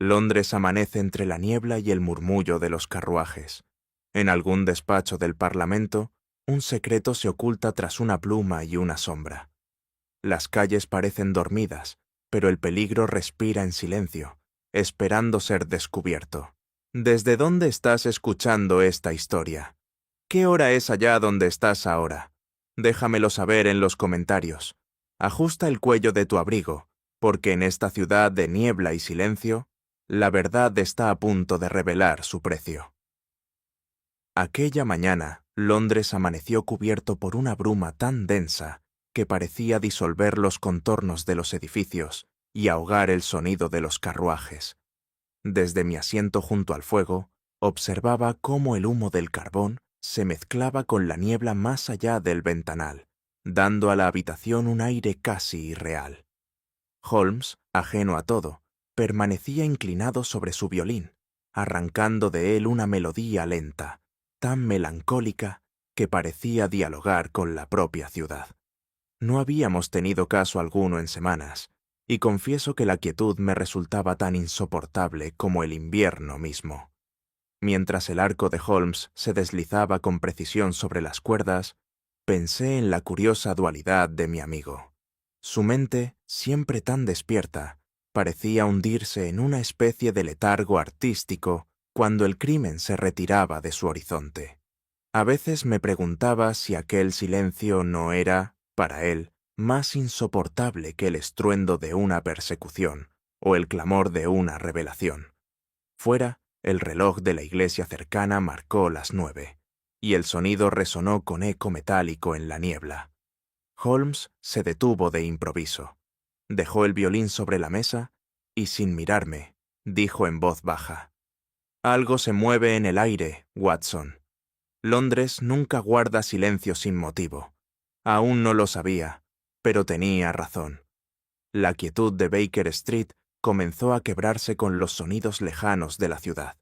Londres amanece entre la niebla y el murmullo de los carruajes. En algún despacho del Parlamento, un secreto se oculta tras una pluma y una sombra. Las calles parecen dormidas, pero el peligro respira en silencio, esperando ser descubierto. ¿Desde dónde estás escuchando esta historia? ¿Qué hora es allá donde estás ahora? Déjamelo saber en los comentarios. Ajusta el cuello de tu abrigo, porque en esta ciudad de niebla y silencio, la verdad está a punto de revelar su precio. Aquella mañana, Londres amaneció cubierto por una bruma tan densa que parecía disolver los contornos de los edificios y ahogar el sonido de los carruajes. Desde mi asiento junto al fuego, observaba cómo el humo del carbón se mezclaba con la niebla más allá del ventanal, dando a la habitación un aire casi irreal. Holmes, ajeno a todo, permanecía inclinado sobre su violín, arrancando de él una melodía lenta, tan melancólica que parecía dialogar con la propia ciudad. No habíamos tenido caso alguno en semanas, y confieso que la quietud me resultaba tan insoportable como el invierno mismo. Mientras el arco de Holmes se deslizaba con precisión sobre las cuerdas, pensé en la curiosa dualidad de mi amigo. Su mente, siempre tan despierta, parecía hundirse en una especie de letargo artístico cuando el crimen se retiraba de su horizonte. A veces me preguntaba si aquel silencio no era, para él, más insoportable que el estruendo de una persecución o el clamor de una revelación. Fuera, el reloj de la iglesia cercana marcó las 9, y el sonido resonó con eco metálico en la niebla. Holmes se detuvo de improviso, dejó el violín sobre la mesa y, sin mirarme, dijo en voz baja: «Algo se mueve en el aire, Watson. Londres nunca guarda silencio sin motivo. Aún no lo sabía, pero tenía razón. La quietud de Baker Street comenzó a quebrarse con los sonidos lejanos de la ciudad,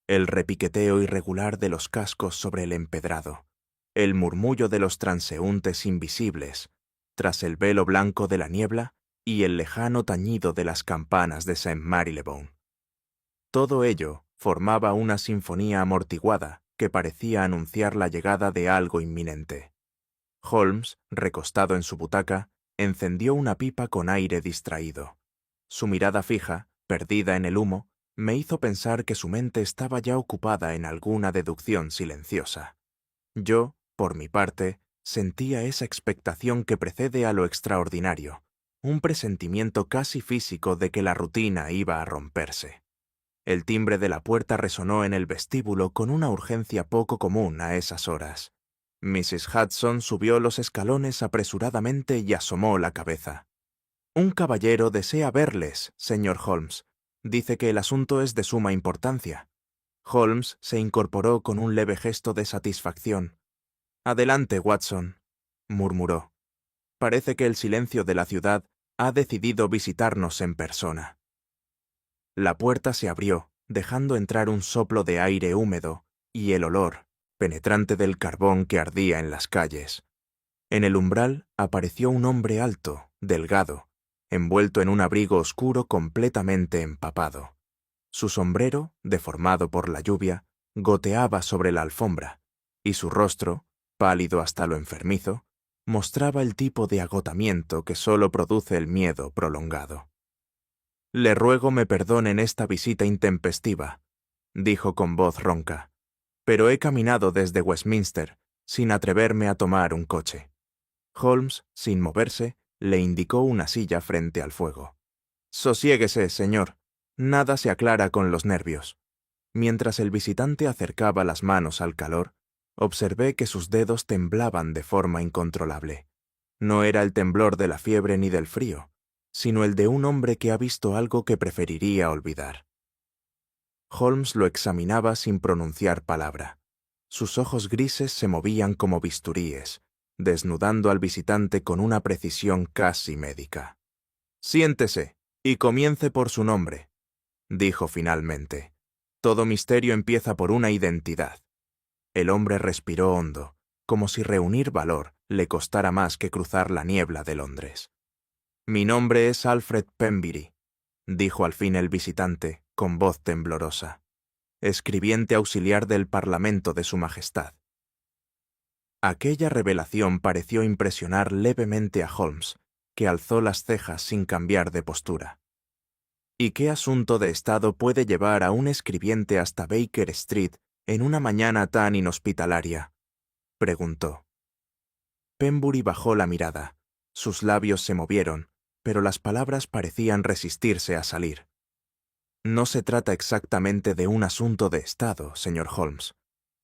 el repiqueteo irregular de los cascos sobre el empedrado, el murmullo de los transeúntes invisibles, tras el velo blanco de la niebla y el lejano tañido de las campanas de St. Marylebone. Todo ello formaba una sinfonía amortiguada que parecía anunciar la llegada de algo inminente. Holmes, recostado en su butaca, encendió una pipa con aire distraído. Su mirada fija, perdida en el humo, me hizo pensar que su mente estaba ya ocupada en alguna deducción silenciosa. Yo, por mi parte, sentía esa expectación que precede a lo extraordinario, un presentimiento casi físico de que la rutina iba a romperse. El timbre de la puerta resonó en el vestíbulo con una urgencia poco común a esas horas. Mrs. Hudson subió los escalones apresuradamente y asomó la cabeza. «Un caballero desea verles, señor Holmes. Dice que el asunto es de suma importancia». Holmes se incorporó con un leve gesto de satisfacción. «Adelante, Watson», murmuró. «Parece que el silencio de la ciudad ha decidido visitarnos en persona». La puerta se abrió, dejando entrar un soplo de aire húmedo y el olor penetrante del carbón que ardía en las calles. En el umbral apareció un hombre alto, delgado, envuelto en un abrigo oscuro completamente empapado. Su sombrero, deformado por la lluvia, goteaba sobre la alfombra, y su rostro, pálido hasta lo enfermizo, mostraba el tipo de agotamiento que solo produce el miedo prolongado. «Le ruego me perdonen esta visita intempestiva», dijo con voz ronca, «pero he caminado desde Westminster, sin atreverme a tomar un coche». Holmes, sin moverse, le indicó una silla frente al fuego. «Sosiéguese, señor. Nada se aclara con los nervios». Mientras el visitante acercaba las manos al calor, observé que sus dedos temblaban de forma incontrolable. No era el temblor de la fiebre ni del frío, sino el de un hombre que ha visto algo que preferiría olvidar. Holmes lo examinaba sin pronunciar palabra. Sus ojos grises se movían como bisturíes, desnudando al visitante con una precisión casi médica. «Siéntese y comience por su nombre», dijo finalmente. «Todo misterio empieza por una identidad». El hombre respiró hondo, como si reunir valor le costara más que cruzar la niebla de Londres. «Mi nombre es Alfred Pemberley», dijo al fin el visitante, con voz temblorosa. Escribiente auxiliar del Parlamento de Su Majestad. Aquella revelación pareció impresionar levemente a Holmes, que alzó las cejas sin cambiar de postura. ¿Y qué asunto de Estado puede llevar a un escribiente hasta Baker Street en una mañana tan inhospitalaria?, preguntó. Penbury bajó la mirada. Sus labios se movieron, pero las palabras parecían resistirse a salir. No se trata exactamente de un asunto de Estado, señor Holmes,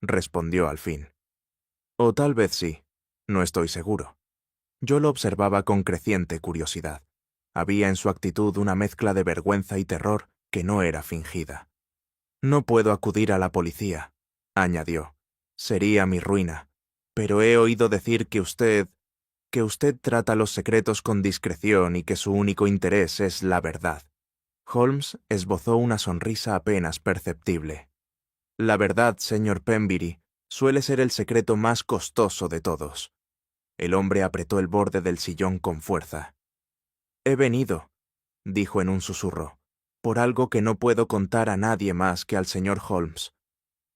respondió al fin. O tal vez sí, no estoy seguro. Yo lo observaba con creciente curiosidad. Había en su actitud una mezcla de vergüenza y terror que no era fingida. No puedo acudir a la policía, añadió. Sería mi ruina. Pero he oído decir que usted trata los secretos con discreción y que su único interés es la verdad. Holmes esbozó una sonrisa apenas perceptible. La verdad, señor Penbury, suele ser el secreto más costoso de todos. El hombre apretó el borde del sillón con fuerza. He venido, dijo en un susurro, por algo que no puedo contar a nadie más que al señor Holmes.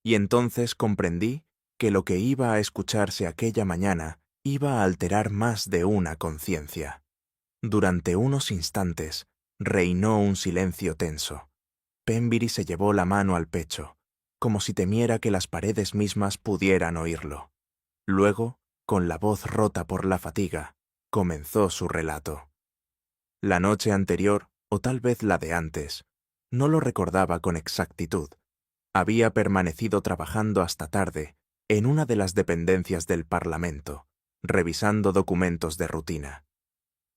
Y entonces comprendí que lo que iba a escucharse aquella mañana iba a alterar más de una conciencia. Durante unos instantes reinó un silencio tenso. Penbury se llevó la mano al pecho, como si temiera que las paredes mismas pudieran oírlo. Luego, con la voz rota por la fatiga, comenzó su relato. La noche anterior, o tal vez la de antes, no lo recordaba con exactitud. Había permanecido trabajando hasta tarde en una de las dependencias del Parlamento, revisando documentos de rutina.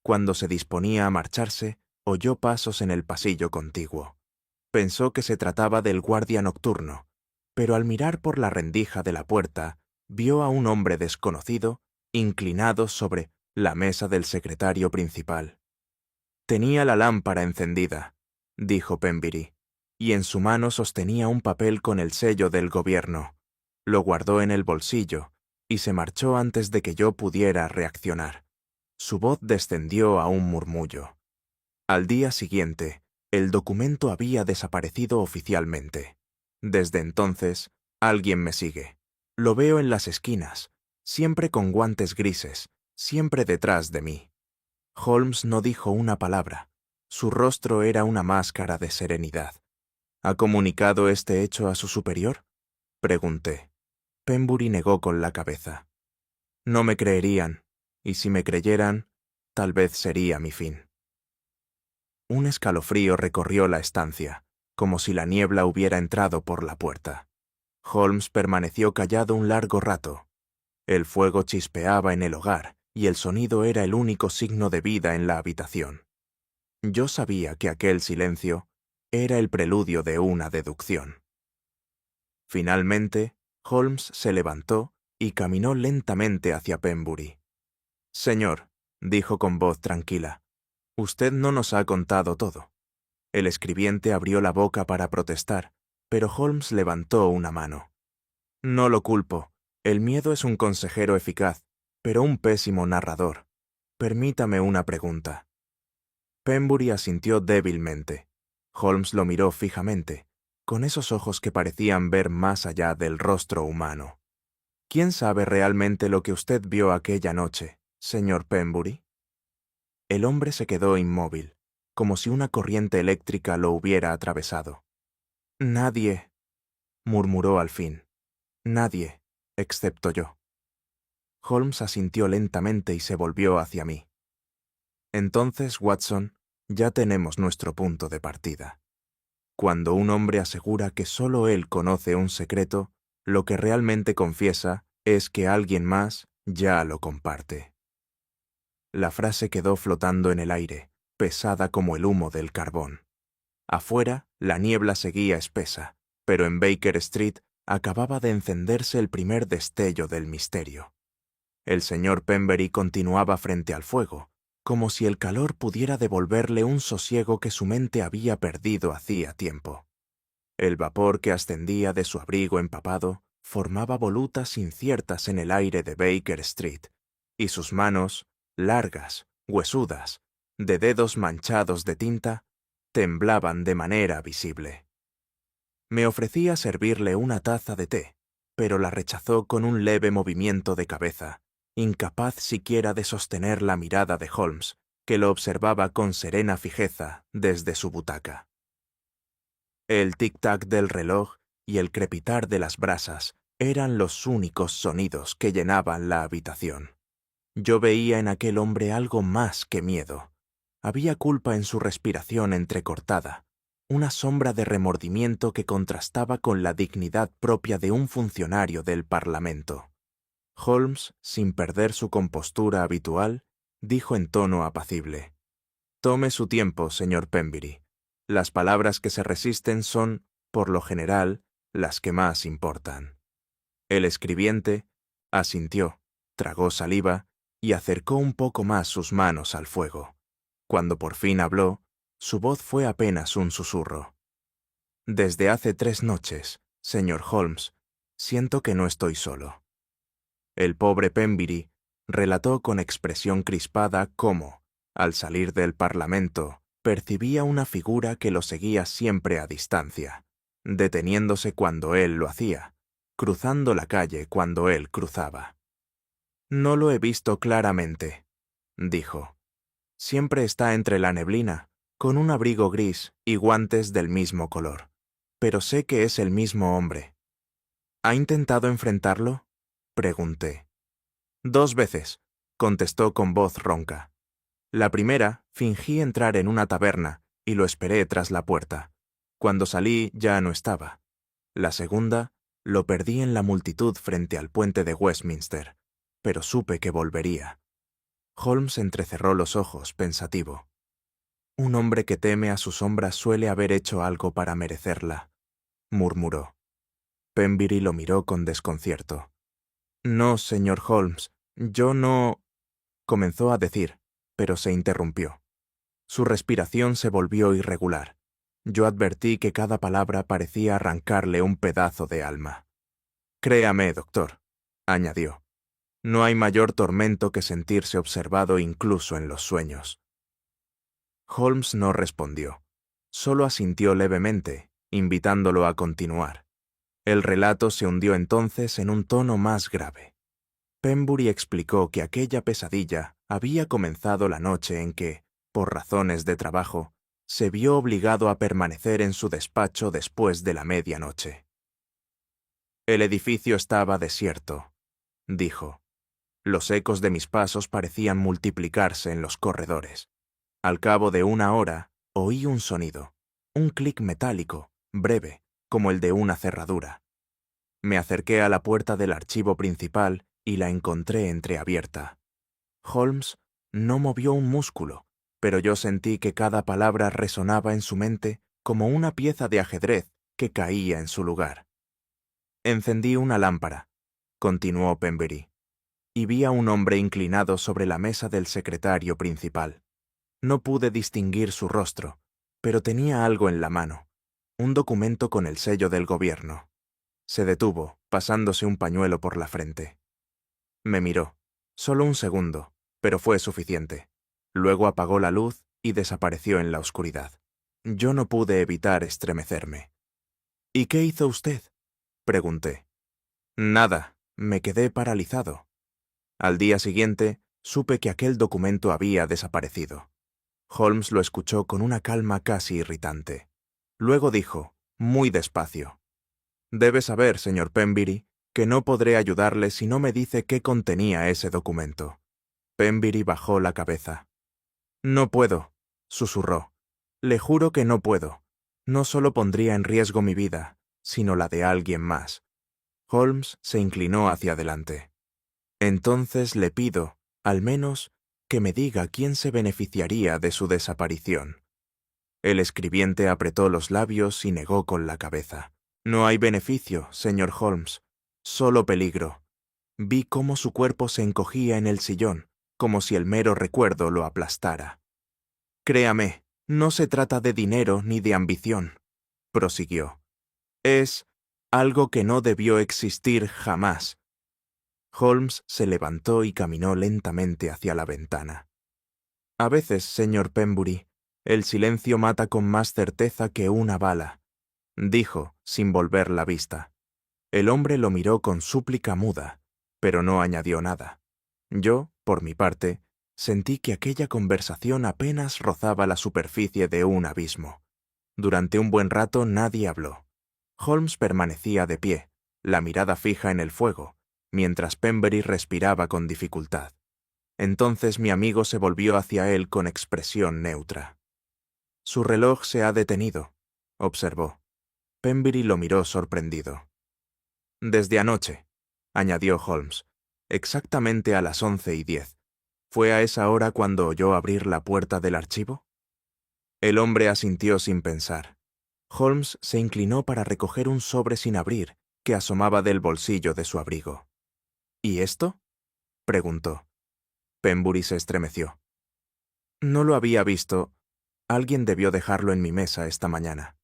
Cuando se disponía a marcharse, oyó pasos en el pasillo contiguo. Pensó que se trataba del guardia nocturno, pero al mirar por la rendija de la puerta, vio a un hombre desconocido inclinado sobre la mesa del secretario principal. Tenía la lámpara encendida, dijo Penbury, y en su mano sostenía un papel con el sello del gobierno. Lo guardó en el bolsillo y se marchó antes de que yo pudiera reaccionar. Su voz descendió a un murmullo. Al día siguiente, el documento había desaparecido oficialmente. Desde entonces, alguien me sigue. Lo veo en las esquinas, siempre con guantes grises, siempre detrás de mí. Holmes no dijo una palabra. Su rostro era una máscara de serenidad. ¿Ha comunicado este hecho a su superior?, pregunté. Penbury negó con la cabeza. No me creerían, y si me creyeran, tal vez sería mi fin. Un escalofrío recorrió la estancia, como si la niebla hubiera entrado por la puerta. Holmes permaneció callado un largo rato. El fuego chispeaba en el hogar, y el sonido era el único signo de vida en la habitación. Yo sabía que aquel silencio era el preludio de una deducción. Finalmente, Holmes se levantó y caminó lentamente hacia Penbury. «Señor», dijo con voz tranquila, «usted no nos ha contado todo». El escribiente abrió la boca para protestar, pero Holmes levantó una mano. «No lo culpo. El miedo es un consejero eficaz, pero un pésimo narrador. Permítame una pregunta». Penbury asintió débilmente. Holmes lo miró fijamente, con esos ojos que parecían ver más allá del rostro humano. ¿Quién sabe realmente lo que usted vio aquella noche, señor Penbury? El hombre se quedó inmóvil, como si una corriente eléctrica lo hubiera atravesado. «Nadie», murmuró al fin. «Nadie, excepto yo». Holmes asintió lentamente y se volvió hacia mí. «Entonces, Watson, ya tenemos nuestro punto de partida. Cuando un hombre asegura que solo él conoce un secreto, lo que realmente confiesa es que alguien más ya lo comparte». La frase quedó flotando en el aire, pesada como el humo del carbón. Afuera, la niebla seguía espesa, pero en Baker Street acababa de encenderse el primer destello del misterio. El señor Penbury continuaba frente al fuego, como si el calor pudiera devolverle un sosiego que su mente había perdido hacía tiempo. El vapor que ascendía de su abrigo empapado formaba volutas inciertas en el aire de Baker Street, y sus manos, largas, huesudas, de dedos manchados de tinta, temblaban de manera visible. Me ofrecí a servirle una taza de té, pero la rechazó con un leve movimiento de cabeza, incapaz siquiera de sostener la mirada de Holmes, que lo observaba con serena fijeza desde su butaca. El tic-tac del reloj y el crepitar de las brasas eran los únicos sonidos que llenaban la habitación. Yo veía en aquel hombre algo más que miedo. Había culpa en su respiración entrecortada, una sombra de remordimiento que contrastaba con la dignidad propia de un funcionario del Parlamento. Holmes, sin perder su compostura habitual, dijo en tono apacible: «Tome su tiempo, señor Pemberley. Las palabras que se resisten son, por lo general, las que más importan». El escribiente asintió, tragó saliva y acercó un poco más sus manos al fuego. Cuando por fin habló, su voz fue apenas un susurro. «Desde hace 3 noches, señor Holmes, siento que no estoy solo». El pobre Pemberley relató con expresión crispada cómo, al salir del Parlamento, percibía una figura que lo seguía siempre a distancia, deteniéndose cuando él lo hacía, cruzando la calle cuando él cruzaba. «No lo he visto claramente», dijo. «Siempre está entre la neblina, con un abrigo gris y guantes del mismo color. Pero sé que es el mismo hombre». «¿Ha intentado enfrentarlo?», pregunté. «2 veces», contestó con voz ronca. «La primera, fingí entrar en una taberna y lo esperé tras la puerta. Cuando salí ya no estaba. La segunda, lo perdí en la multitud frente al puente de Westminster, pero supe que volvería». Holmes entrecerró los ojos, pensativo. «Un hombre que teme a su sombra suele haber hecho algo para merecerla», murmuró. Pemberley lo miró con desconcierto. «No, señor Holmes, yo no...» comenzó a decir, pero se interrumpió. Su respiración se volvió irregular. Yo advertí que cada palabra parecía arrancarle un pedazo de alma. «Créame, doctor», añadió, «no hay mayor tormento que sentirse observado incluso en los sueños». Holmes no respondió. Solo asintió levemente, invitándolo a continuar. El relato se hundió entonces en un tono más grave. Pemberley explicó que aquella pesadilla había comenzado la noche en que, por razones de trabajo, se vio obligado a permanecer en su despacho después de la medianoche. «El edificio estaba desierto», dijo. «Los ecos de mis pasos parecían multiplicarse en los corredores. Al cabo de 1 hora, oí un sonido, un clic metálico, breve, como el de una cerradura. Me acerqué a la puerta del archivo principal y la encontré entreabierta. Holmes no movió un músculo, pero yo sentí que cada palabra resonaba en su mente como una pieza de ajedrez que caía en su lugar. Encendí una lámpara», continuó Pemberley, «y vi a un hombre inclinado sobre la mesa del secretario principal. No pude distinguir su rostro, pero tenía algo en la mano, un documento con el sello del gobierno. Se detuvo, pasándose un pañuelo por la frente. Me miró, solo un segundo, pero fue suficiente. Luego apagó la luz y desapareció en la oscuridad. Yo no pude evitar estremecerme. «¿Y qué hizo usted?», pregunté. «Nada, me quedé paralizado. Al día siguiente, supe que aquel documento había desaparecido». Holmes lo escuchó con una calma casi irritante. Luego dijo, muy despacio: «Debe saber, señor Pemberley, que no podré ayudarle si no me dice qué contenía ese documento». Pemberley bajó la cabeza. «No puedo», susurró. «Le juro que no puedo. No solo pondría en riesgo mi vida, sino la de alguien más». Holmes se inclinó hacia adelante. «Entonces le pido, al menos, que me diga quién se beneficiaría de su desaparición». El escribiente apretó los labios y negó con la cabeza. «No hay beneficio, señor Holmes, solo peligro». Vi cómo su cuerpo se encogía en el sillón, como si el mero recuerdo lo aplastara. «Créame, no se trata de dinero ni de ambición», prosiguió. «Es algo que no debió existir jamás». Holmes se levantó y caminó lentamente hacia la ventana. «A veces, señor Pemberley, el silencio mata con más certeza que una bala. dijo, sin volver la vista. El hombre lo miró con súplica muda, pero no añadió nada. Yo, por mi parte, sentí que aquella conversación apenas rozaba la superficie de un abismo. Durante un buen rato nadie habló. Holmes permanecía de pie, la mirada fija en el fuego, mientras Pemberley respiraba con dificultad. Entonces mi amigo se volvió hacia él con expresión neutra. «Su reloj se ha detenido», observó. Pemberley lo miró sorprendido. «Desde anoche», añadió Holmes, «exactamente a las 11:10. ¿Fue a esa hora cuando oyó abrir la puerta del archivo?» El hombre asintió sin pensar. Holmes se inclinó para recoger un sobre sin abrir que asomaba del bolsillo de su abrigo. «¿Y esto?», preguntó. Pemberley se estremeció. «No lo había visto. Alguien debió dejarlo en mi mesa esta mañana».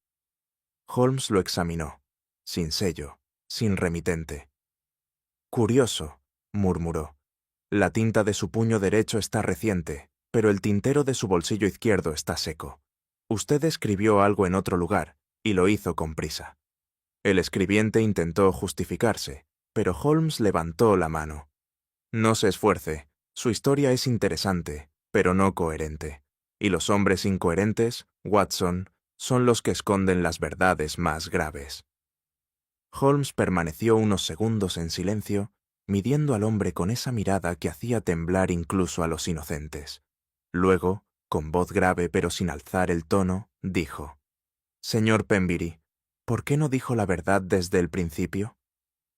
Holmes lo examinó, sin sello, sin remitente. «Curioso», murmuró. «La tinta de su puño derecho está reciente, pero el tintero de su bolsillo izquierdo está seco. Usted escribió algo en otro lugar, y lo hizo con prisa». El escribiente intentó justificarse, pero Holmes levantó la mano. «No se esfuerce. Su historia es interesante, pero no coherente. Y los hombres incoherentes, Watson, son los que esconden las verdades más graves». Holmes permaneció unos segundos en silencio, midiendo al hombre con esa mirada que hacía temblar incluso a los inocentes. Luego, con voz grave pero sin alzar el tono, dijo: «Señor Pemberley, ¿por qué no dijo la verdad desde el principio?»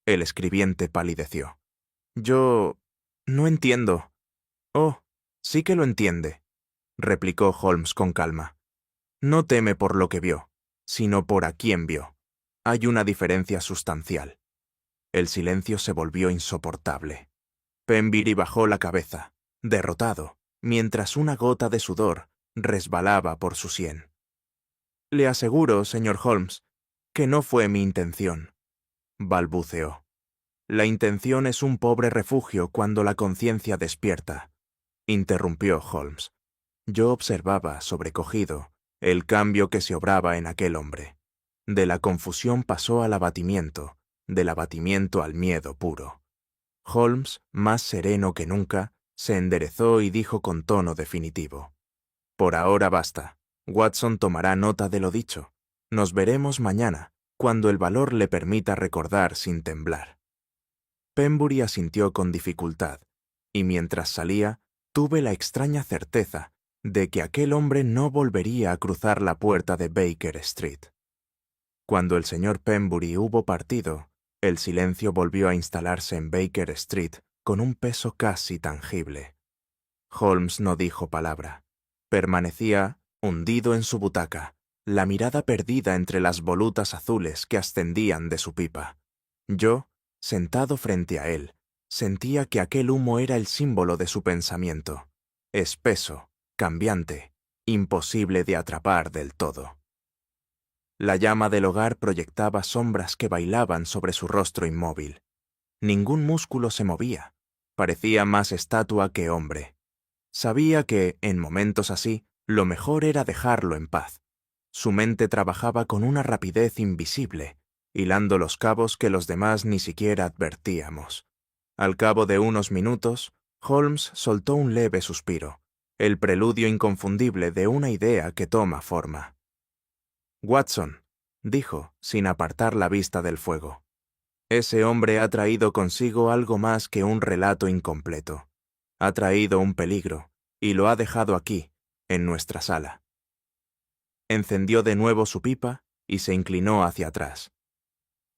El escribiente palideció. «Yo... no entiendo». «Oh, sí que lo entiende», replicó Holmes con calma. «No teme por lo que vio, sino por a quién vio. Hay una diferencia sustancial». El silencio se volvió insoportable. Pemberley bajó la cabeza, derrotado, mientras una gota de sudor resbalaba por su sien. «Le aseguro, señor Holmes, que no fue mi intención», balbuceó. «La intención es un pobre refugio cuando la conciencia despierta», interrumpió Holmes. Yo observaba, sobrecogido, el cambio que se obraba en aquel hombre. De la confusión pasó al abatimiento, del abatimiento al miedo puro. Holmes, más sereno que nunca, se enderezó y dijo con tono definitivo: «Por ahora basta. Watson tomará nota de lo dicho. Nos veremos mañana, cuando el valor le permita recordar sin temblar». Pemberley asintió con dificultad, y mientras salía, tuve la extraña certeza de que aquel hombre no volvería a cruzar la puerta de Baker Street. Cuando el señor Pemberley hubo partido, el silencio volvió a instalarse en Baker Street con un peso casi tangible. Holmes no dijo palabra. Permanecía hundido en su butaca, la mirada perdida entre las volutas azules que ascendían de su pipa. Yo, sentado frente a él, sentía que aquel humo era el símbolo de su pensamiento, espeso, cambiante, imposible de atrapar del todo. La llama del hogar proyectaba sombras que bailaban sobre su rostro inmóvil. Ningún músculo se movía. Parecía más estatua que hombre. Sabía que, en momentos así, lo mejor era dejarlo en paz. Su mente trabajaba con una rapidez invisible, hilando los cabos que los demás ni siquiera advertíamos. Al cabo de unos minutos, Holmes soltó un leve suspiro, el preludio inconfundible de una idea que toma forma. «Watson», dijo, sin apartar la vista del fuego, «ese hombre ha traído consigo algo más que un relato incompleto. Ha traído un peligro, y lo ha dejado aquí, en nuestra sala». Encendió de nuevo su pipa y se inclinó hacia atrás.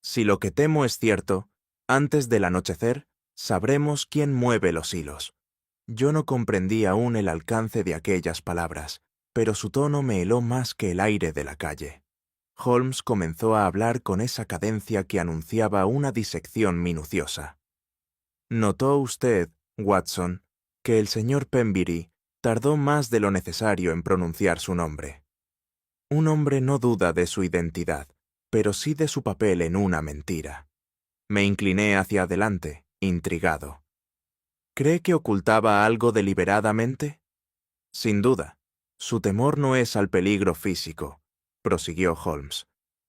«Si lo que temo es cierto, antes del anochecer sabremos quién mueve los hilos». Yo no comprendí aún el alcance de aquellas palabras, pero su tono me heló más que el aire de la calle. Holmes comenzó a hablar con esa cadencia que anunciaba una disección minuciosa. «Notó usted, Watson, que el señor Pemberley tardó más de lo necesario en pronunciar su nombre. Un hombre no duda de su identidad, pero sí de su papel en una mentira». Me incliné hacia adelante, intrigado. «¿Cree que ocultaba algo deliberadamente?» «Sin duda. Su temor no es al peligro físico», prosiguió Holmes,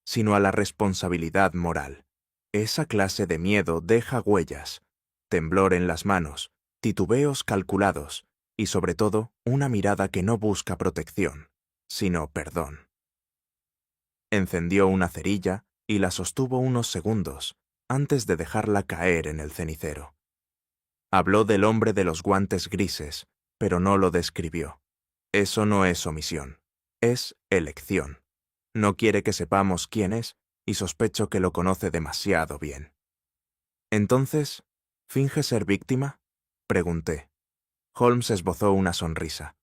sino a la responsabilidad moral. Esa clase de miedo deja huellas, temblor en las manos, titubeos calculados y, sobre todo, una mirada que no busca protección, sino perdón. Encendió una cerilla y la sostuvo unos segundos antes de dejarla caer en el cenicero. Habló del hombre de los guantes grises, pero no lo describió. Eso no es omisión, es elección. No quiere que sepamos quién es y sospecho que lo conoce demasiado bien. Entonces, ¿finge ser víctima?, pregunté. Holmes esbozó una sonrisa.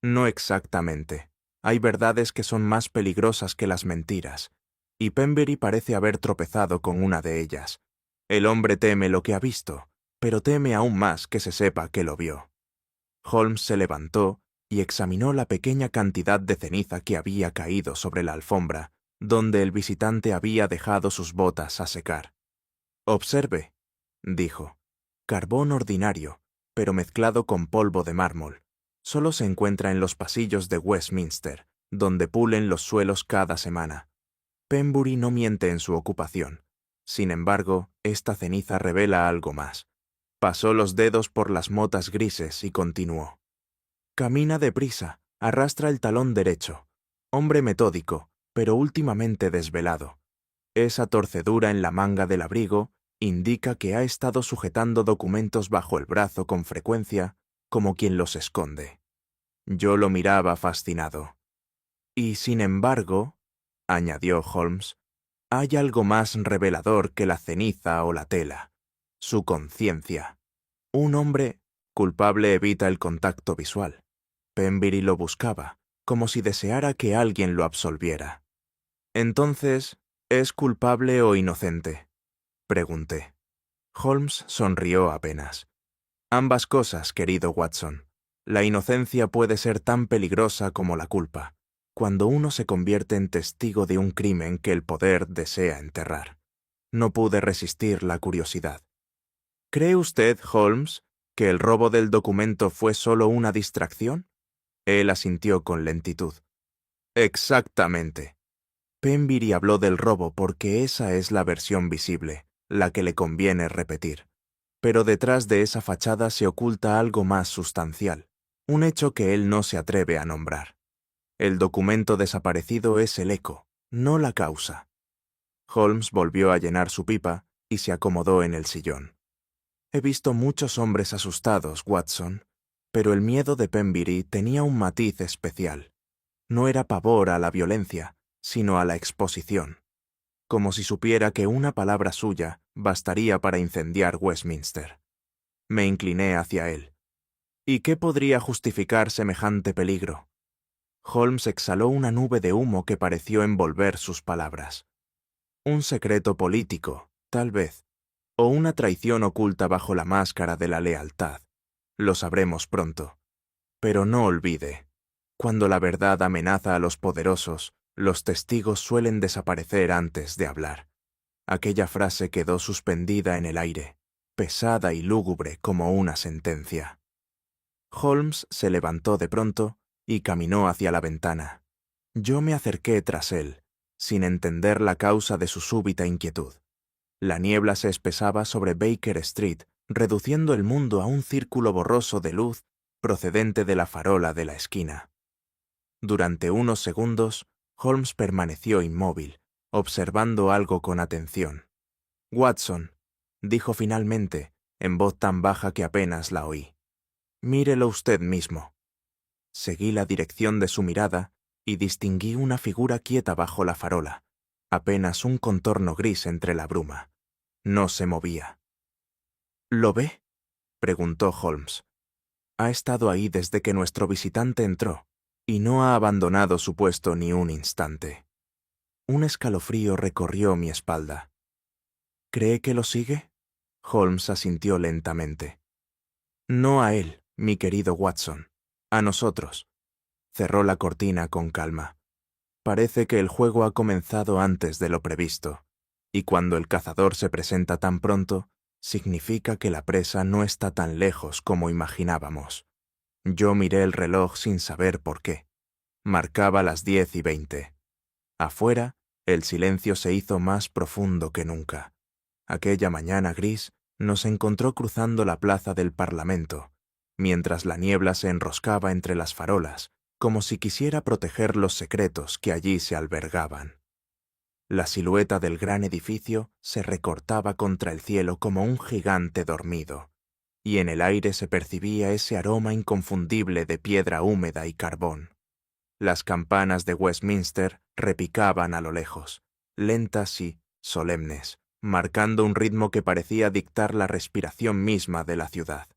No exactamente. Hay verdades que son más peligrosas que las mentiras, y Pemberley parece haber tropezado con una de ellas. El hombre teme lo que ha visto, pero teme aún más que se sepa que lo vio. Holmes se levantó y examinó la pequeña cantidad de ceniza que había caído sobre la alfombra, donde el visitante había dejado sus botas a secar. «Observe», dijo. «Carbón ordinario, pero mezclado con polvo de mármol. Solo se encuentra en los pasillos de Westminster, donde pulen los suelos cada semana. Pembury no miente en su ocupación. Sin embargo, esta ceniza revela algo más». Pasó los dedos por las motas grises y continuó. «Camina deprisa, arrastra el talón derecho. Hombre metódico, pero últimamente desvelado. Esa torcedura en la manga del abrigo indica que ha estado sujetando documentos bajo el brazo con frecuencia, como quien los esconde». Yo lo miraba fascinado. «Y sin embargo», añadió Holmes, «hay algo más revelador que la ceniza o la tela. Su conciencia. Un hombre culpable evita el contacto visual. Pemberley lo buscaba, como si deseara que alguien lo absolviera». «Entonces, ¿es culpable o inocente?», pregunté. Holmes sonrió apenas. «Ambas cosas, querido Watson. La inocencia puede ser tan peligrosa como la culpa, cuando uno se convierte en testigo de un crimen que el poder desea enterrar». No pude resistir la curiosidad. «¿Cree usted, Holmes, que el robo del documento fue solo una distracción?». Él asintió con lentitud. «Exactamente. Pemberley habló del robo porque esa es la versión visible, la que le conviene repetir. Pero detrás de esa fachada se oculta algo más sustancial, un hecho que él no se atreve a nombrar. El documento desaparecido es el eco, no la causa». Holmes volvió a llenar su pipa y se acomodó en el sillón. «He visto muchos hombres asustados, Watson, pero el miedo de Pemberley tenía un matiz especial. No era pavor a la violencia, sino a la exposición. Como si supiera que una palabra suya bastaría para incendiar Westminster». Me incliné hacia él. «¿Y qué podría justificar semejante peligro?». Holmes exhaló una nube de humo que pareció envolver sus palabras. «Un secreto político, tal vez, o una traición oculta bajo la máscara de la lealtad. Lo sabremos pronto. Pero no olvide, cuando la verdad amenaza a los poderosos, los testigos suelen desaparecer antes de hablar». Aquella frase quedó suspendida en el aire, pesada y lúgubre como una sentencia. Holmes se levantó de pronto y caminó hacia la ventana. Yo me acerqué tras él, sin entender la causa de su súbita inquietud. La niebla se espesaba sobre Baker Street, reduciendo el mundo a un círculo borroso de luz procedente de la farola de la esquina. Durante unos segundos, Holmes permaneció inmóvil, observando algo con atención. «Watson», dijo finalmente, en voz tan baja que apenas la oí, «mírelo usted mismo». Seguí la dirección de su mirada y distinguí una figura quieta bajo la farola, apenas un contorno gris entre la bruma. No se movía. «¿Lo ve?», preguntó Holmes. «Ha estado ahí desde que nuestro visitante entró, y no ha abandonado su puesto ni un instante». Un escalofrío recorrió mi espalda. «¿Cree que lo sigue?». Holmes asintió lentamente. «No a él, mi querido Watson. A nosotros». Cerró la cortina con calma. «Parece que el juego ha comenzado antes de lo previsto, y cuando el cazador se presenta tan pronto, significa que la presa no está tan lejos como imaginábamos». Yo miré el reloj sin saber por qué. Marcaba las 10:20. Afuera, El silencio se hizo más profundo que nunca. Aquella mañana gris nos encontró cruzando la plaza del Parlamento, mientras la niebla se enroscaba entre las farolas, como si quisiera proteger los secretos que allí se albergaban. La silueta del gran edificio se recortaba contra el cielo como un gigante dormido, y en el aire se percibía ese aroma inconfundible de piedra húmeda y carbón. Las campanas de Westminster repicaban a lo lejos, lentas y solemnes, marcando un ritmo que parecía dictar la respiración misma de la ciudad.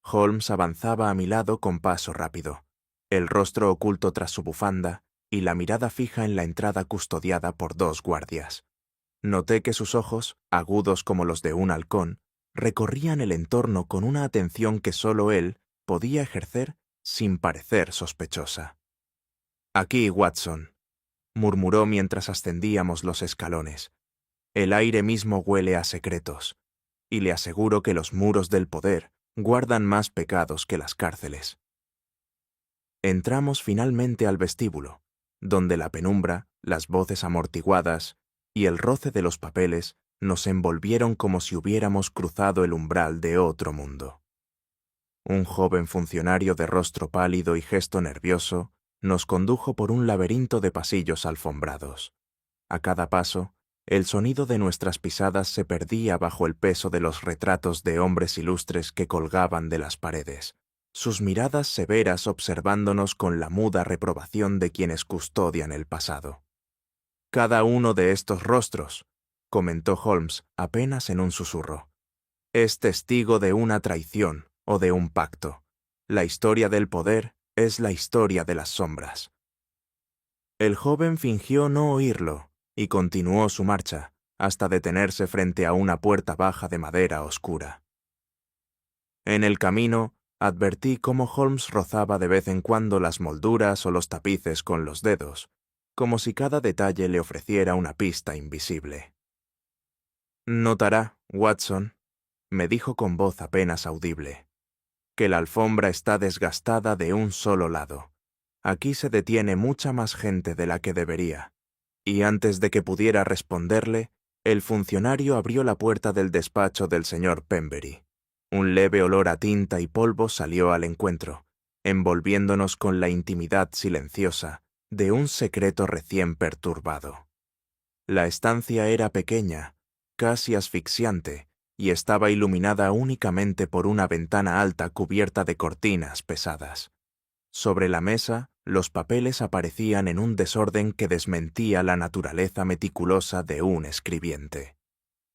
Holmes avanzaba a mi lado con paso rápido, el rostro oculto tras su bufanda y la mirada fija en la entrada custodiada por 2 guardias. Noté que sus ojos, agudos como los de un halcón, recorrían el entorno con una atención que solo él podía ejercer sin parecer sospechosa. «Aquí, Watson», murmuró mientras ascendíamos los escalones. «El aire mismo huele a secretos, y le aseguro que los muros del poder guardan más pecados que las cárceles». Entramos finalmente al vestíbulo, donde la penumbra, las voces amortiguadas y el roce de los papeles nos envolvieron como si hubiéramos cruzado el umbral de otro mundo. Un joven funcionario de rostro pálido y gesto nervioso nos condujo por un laberinto de pasillos alfombrados. A cada paso, el sonido de nuestras pisadas se perdía bajo el peso de los retratos de hombres ilustres que colgaban de las paredes, sus miradas severas observándonos con la muda reprobación de quienes custodian el pasado. «Cada uno de estos rostros», comentó Holmes apenas en un susurro, «es testigo de una traición o de un pacto. La historia del poder es la historia de las sombras». El joven fingió no oírlo y continuó su marcha hasta detenerse frente a una puerta baja de madera oscura. En el camino, advertí cómo Holmes rozaba de vez en cuando las molduras o los tapices con los dedos, como si cada detalle le ofreciera una pista invisible. «Notará, Watson», me dijo con voz apenas audible, «que la alfombra está desgastada de un solo lado. Aquí se detiene mucha más gente de la que debería». Y antes de que pudiera responderle, el funcionario abrió la puerta del despacho del señor Pemberley. Un leve olor a tinta y polvo salió al encuentro, envolviéndonos con la intimidad silenciosa de un secreto recién perturbado. La estancia era pequeña, casi asfixiante, y estaba iluminada únicamente por una ventana alta cubierta de cortinas pesadas. Sobre la mesa, los papeles aparecían en un desorden que desmentía la naturaleza meticulosa de un escribiente.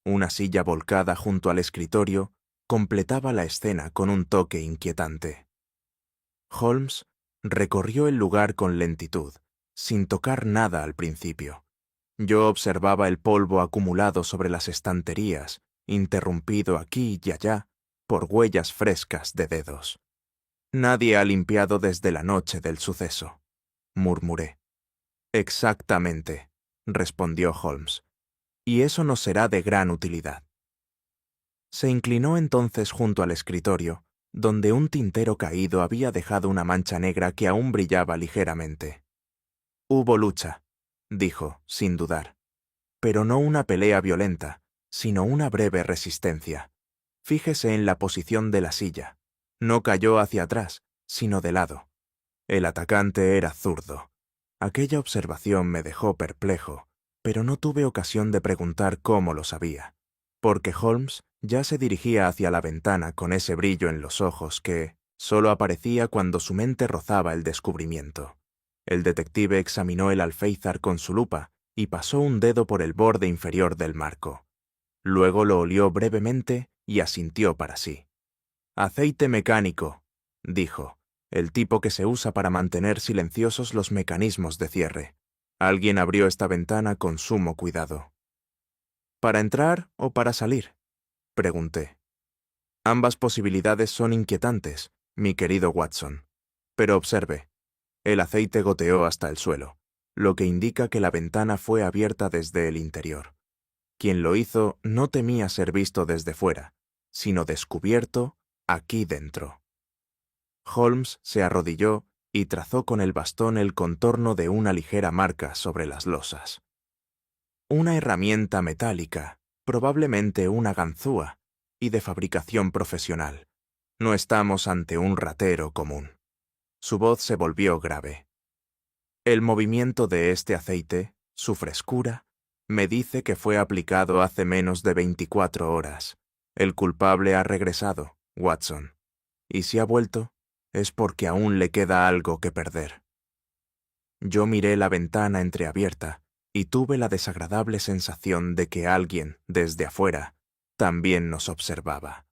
Una silla volcada junto al escritorio completaba la escena con un toque inquietante. Holmes recorrió el lugar con lentitud, sin tocar nada al principio. Yo observaba el polvo acumulado sobre las estanterías, interrumpido aquí y allá por huellas frescas de dedos. «Nadie ha limpiado desde la noche del suceso», murmuré. «Exactamente», respondió Holmes, «y eso nos será de gran utilidad». Se inclinó entonces junto al escritorio, donde un tintero caído había dejado una mancha negra que aún brillaba ligeramente. «Hubo lucha», dijo, sin dudar, «pero no una pelea violenta, sino una breve resistencia. Fíjese en la posición de la silla. No cayó hacia atrás, sino de lado. El atacante era zurdo. Aquella observación me dejó perplejo, pero no tuve ocasión de preguntar cómo lo sabía, porque Holmes ya se dirigía hacia la ventana con ese brillo en los ojos que solo aparecía cuando su mente rozaba el descubrimiento. El detective examinó el alféizar con su lupa y pasó un dedo por el borde inferior del marco. Luego lo olió brevemente y asintió para sí. «Aceite mecánico», dijo, «el tipo que se usa para mantener silenciosos los mecanismos de cierre. Alguien abrió esta ventana con sumo cuidado». «¿Para entrar o para salir?», pregunté. «Ambas posibilidades son inquietantes, mi querido Watson. Pero observe, el aceite goteó hasta el suelo, lo que indica que la ventana fue abierta desde el interior. Quien lo hizo no temía ser visto desde fuera, sino descubierto aquí dentro». Holmes se arrodilló y trazó con el bastón el contorno de una ligera marca sobre las losas. Una herramienta metálica, probablemente una ganzúa, y de fabricación profesional. No estamos ante un ratero común. Su voz se volvió grave. El movimiento de este aceite, su frescura, me dice que fue aplicado hace menos de 24 horas. El culpable ha regresado, Watson. Y si ha vuelto, es porque aún le queda algo que perder. Yo miré la ventana entreabierta y tuve la desagradable sensación de que alguien, desde afuera, también nos observaba.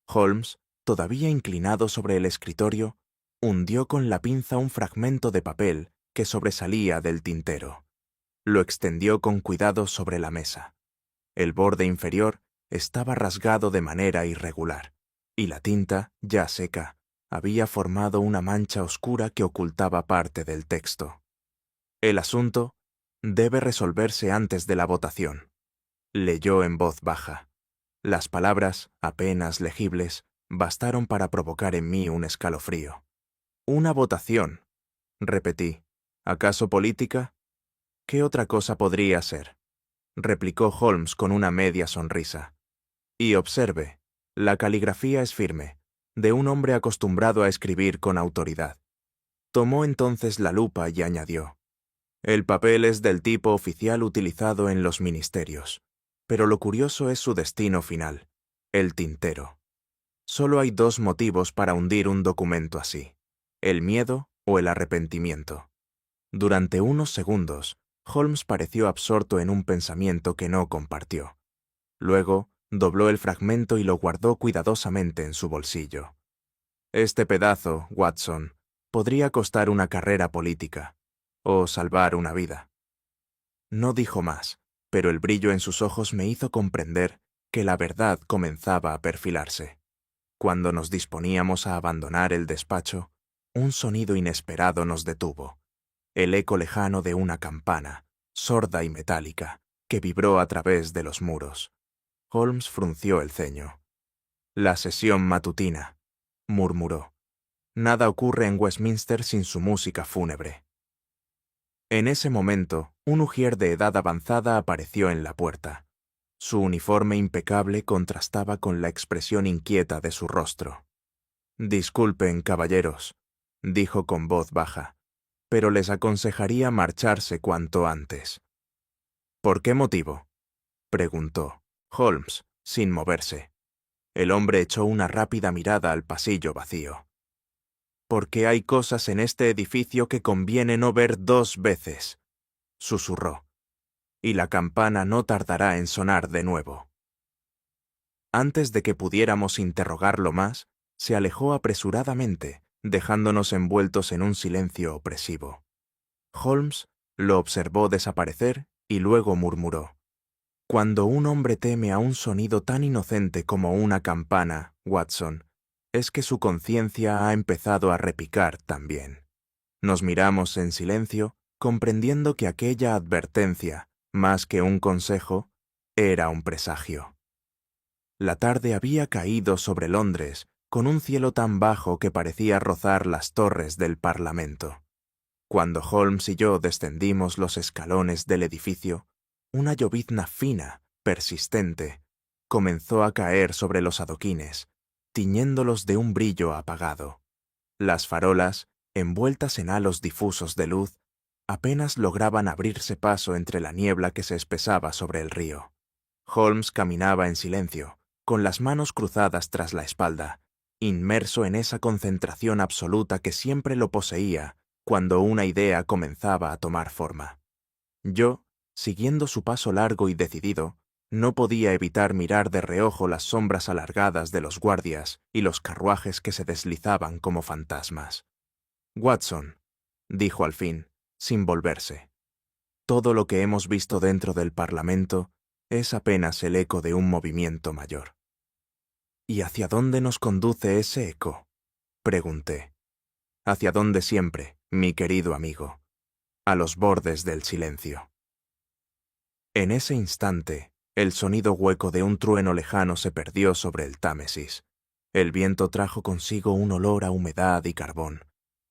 Holmes, todavía inclinado sobre el escritorio, hundió con la pinza un fragmento de papel que sobresalía del tintero. Lo extendió con cuidado sobre la mesa. El borde inferior estaba rasgado de manera irregular, y la tinta, ya seca, había formado una mancha oscura que ocultaba parte del texto. El asunto debe resolverse antes de la votación. Leyó en voz baja. Las palabras, apenas legibles, bastaron para provocar en mí un escalofrío. «Una votación», repetí. «¿Acaso política?» «¿Qué otra cosa podría ser?», replicó Holmes con una media sonrisa. «Y observe, la caligrafía es firme, de un hombre acostumbrado a escribir con autoridad». Tomó entonces la lupa y añadió: «El papel es del tipo oficial utilizado en los ministerios, pero lo curioso es su destino final, el tintero. Solo hay dos motivos para hundir un documento así: el miedo o el arrepentimiento». Durante unos segundos, Holmes pareció absorto en un pensamiento que no compartió. Luego, dobló el fragmento y lo guardó cuidadosamente en su bolsillo. «Este pedazo, Watson, podría costar una carrera política, o salvar una vida». No dijo más, pero el brillo en sus ojos me hizo comprender que la verdad comenzaba a perfilarse. Cuando nos disponíamos a abandonar el despacho, un sonido inesperado nos detuvo. El eco lejano de una campana, sorda y metálica, que vibró a través de los muros. Holmes frunció el ceño. «La sesión matutina», murmuró. «Nada ocurre en Westminster sin su música fúnebre». En ese momento, un ujier de edad avanzada apareció en la puerta. Su uniforme impecable contrastaba con la expresión inquieta de su rostro. «Disculpen, caballeros», dijo con voz baja, «pero les aconsejaría marcharse cuanto antes». «¿Por qué motivo?», preguntó Holmes, sin moverse. El hombre echó una rápida mirada al pasillo vacío. «Porque hay cosas en este edificio que conviene no ver dos veces», susurró. «Y la campana no tardará en sonar de nuevo». Antes de que pudiéramos interrogarlo más, se alejó apresuradamente, dejándonos envueltos en un silencio opresivo. Holmes lo observó desaparecer y luego murmuró: «Cuando un hombre teme a un sonido tan inocente como una campana, Watson, es que su conciencia ha empezado a repicar también». Nos miramos en silencio, comprendiendo que aquella advertencia, más que un consejo, era un presagio. La tarde había caído sobre Londres, con un cielo tan bajo que parecía rozar las torres del Parlamento. Cuando Holmes y yo descendimos los escalones del edificio, una llovizna fina, persistente, comenzó a caer sobre los adoquines, tiñéndolos de un brillo apagado. Las farolas, envueltas en halos difusos de luz, apenas lograban abrirse paso entre la niebla que se espesaba sobre el río. Holmes caminaba en silencio, con las manos cruzadas tras la espalda, inmerso en esa concentración absoluta que siempre lo poseía cuando una idea comenzaba a tomar forma. Yo, siguiendo su paso largo y decidido, no podía evitar mirar de reojo las sombras alargadas de los guardias y los carruajes que se deslizaban como fantasmas. «Watson», dijo al fin, sin volverse, «todo lo que hemos visto dentro del Parlamento es apenas el eco de un movimiento mayor». «¿Y hacia dónde nos conduce ese eco?», pregunté. «Hacia dónde siempre, mi querido amigo, a los bordes del silencio». En ese instante, el sonido hueco de un trueno lejano se perdió sobre el Támesis. El viento trajo consigo un olor a humedad y carbón,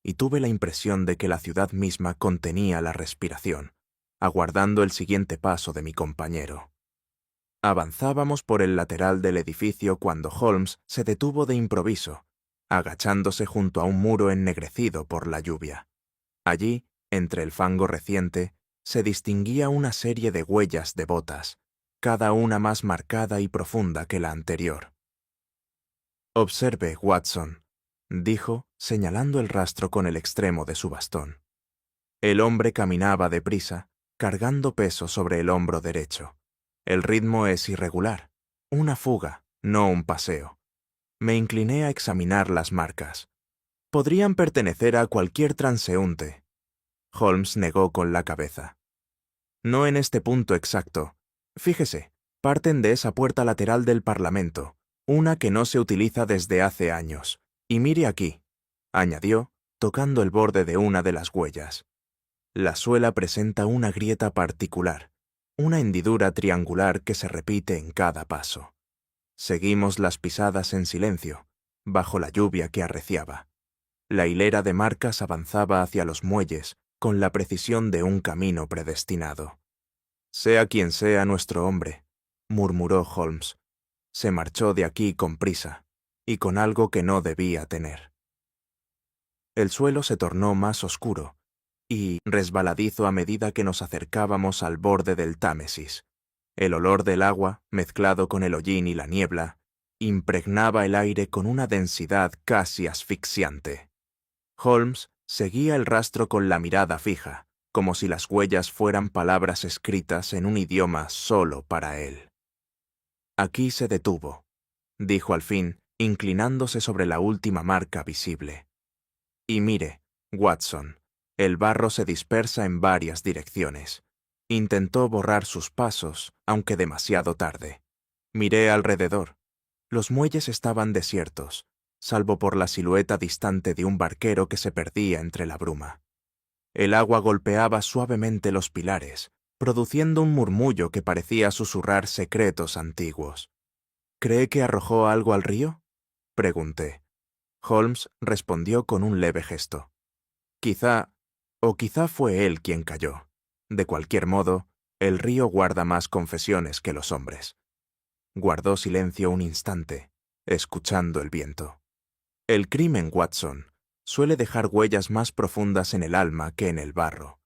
y tuve la impresión de que la ciudad misma contenía la respiración. aguardando el siguiente paso de mi compañero. Avanzábamos por el lateral del edificio cuando Holmes se detuvo de improviso, agachándose junto a un muro ennegrecido por la lluvia. Allí, entre el fango reciente, se distinguía una serie de huellas de botas, cada una más marcada y profunda que la anterior. «Observe, Watson», dijo, señalando el rastro con el extremo de su bastón. El hombre caminaba deprisa, cargando peso sobre el hombro derecho. El ritmo es irregular, una fuga, no un paseo. Me incliné a examinar las marcas. Podrían pertenecer a cualquier transeúnte. Holmes negó con la cabeza. No en este punto exacto. Fíjese, parten de esa puerta lateral del Parlamento, una que no se utiliza desde hace años. Y mire aquí, añadió, tocando el borde de una de las huellas. La suela presenta una grieta particular, una hendidura triangular que se repite en cada paso. Seguimos las pisadas en silencio, bajo la lluvia que arreciaba. La hilera de marcas avanzaba hacia los muelles con la precisión de un camino predestinado. «Sea quien sea nuestro hombre», murmuró Holmes, se marchó de aquí con prisa, y con algo que no debía tener. El suelo se tornó más oscuro y resbaladizo a medida que nos acercábamos al borde del Támesis. El olor del agua, mezclado con el hollín y la niebla, impregnaba el aire con una densidad casi asfixiante. Holmes seguía el rastro con la mirada fija, como si las huellas fueran palabras escritas en un idioma solo para él. «Aquí se detuvo», dijo al fin, inclinándose sobre la última marca visible. «Y mire, Watson, el barro se dispersa en varias direcciones. Intentó borrar sus pasos, aunque demasiado tarde. Miré alrededor. Los muelles estaban desiertos, salvo por la silueta distante de un barquero que se perdía entre la bruma. El agua golpeaba suavemente los pilares, produciendo un murmullo que parecía susurrar secretos antiguos. «¿Cree que arrojó algo al río?», pregunté. Holmes respondió con un leve gesto. «Quizá, o quizá fue él quien cayó. De cualquier modo, el río guarda más confesiones que los hombres». Guardó silencio un instante, escuchando el viento. «El crimen, Watson, suele dejar huellas más profundas en el alma que en el barro».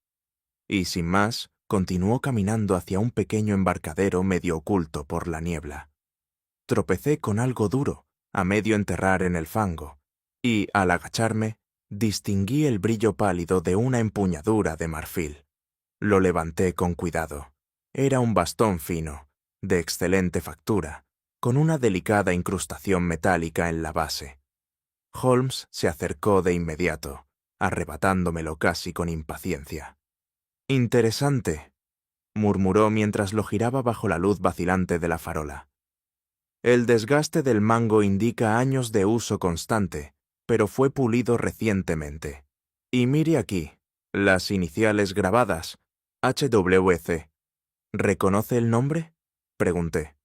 Y sin más, continuó caminando hacia un pequeño embarcadero medio oculto por la niebla. Tropecé con algo duro, a medio enterrar en el fango, y, al agacharme, distinguí el brillo pálido de una empuñadura de marfil. Lo levanté con cuidado. Era un bastón fino, de excelente factura, con una delicada incrustación metálica en la base. Holmes se acercó de inmediato, arrebatándomelo casi con impaciencia. «Interesante», murmuró mientras lo giraba bajo la luz vacilante de la farola. «El desgaste del mango indica años de uso constante, pero fue pulido recientemente. Y mire aquí, las iniciales grabadas, HWC. ¿Reconoce el nombre?», pregunté.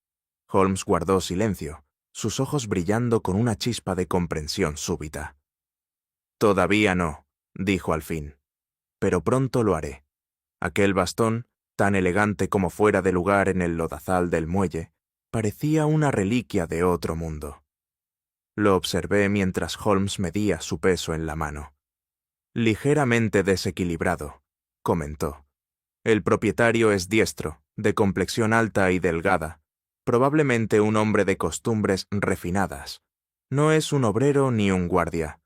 Holmes guardó silencio, sus ojos brillando con una chispa de comprensión súbita. «Todavía no», dijo al fin, «pero pronto lo haré. Aquel bastón, tan elegante como fuera de lugar en el lodazal del muelle, parecía una reliquia de otro mundo». Lo observé mientras Holmes medía su peso en la mano. «Ligeramente desequilibrado», comentó. «El propietario es diestro, de complexión alta y delgada, probablemente un hombre de costumbres refinadas. No es un obrero ni un guardia».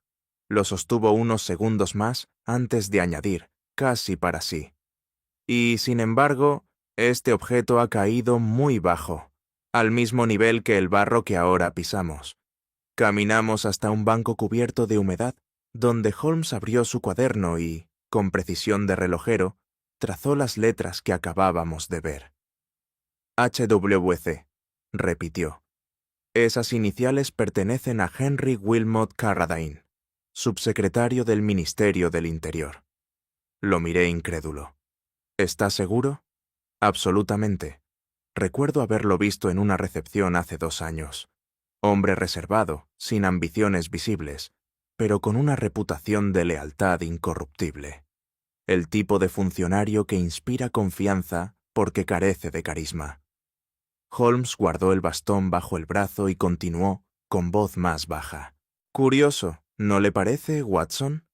Lo sostuvo unos segundos más antes de añadir, casi para sí. «Y, sin embargo, este objeto ha caído muy bajo, al mismo nivel que el barro que ahora pisamos». Caminamos hasta un banco cubierto de humedad, donde Holmes abrió su cuaderno y, con precisión de relojero, trazó las letras que acabábamos de ver. «HWC», repitió. «Esas iniciales pertenecen a Henry Wilmot Carradine, subsecretario del Ministerio del Interior». Lo miré incrédulo. «¿Está seguro?». «Absolutamente. Recuerdo haberlo visto en una recepción hace 2 años. Hombre reservado, sin ambiciones visibles, pero con una reputación de lealtad incorruptible». el tipo de funcionario que inspira confianza porque carece de carisma. Holmes guardó el bastón bajo el brazo y continuó, con voz más baja. Curioso, ¿no le parece, Watson?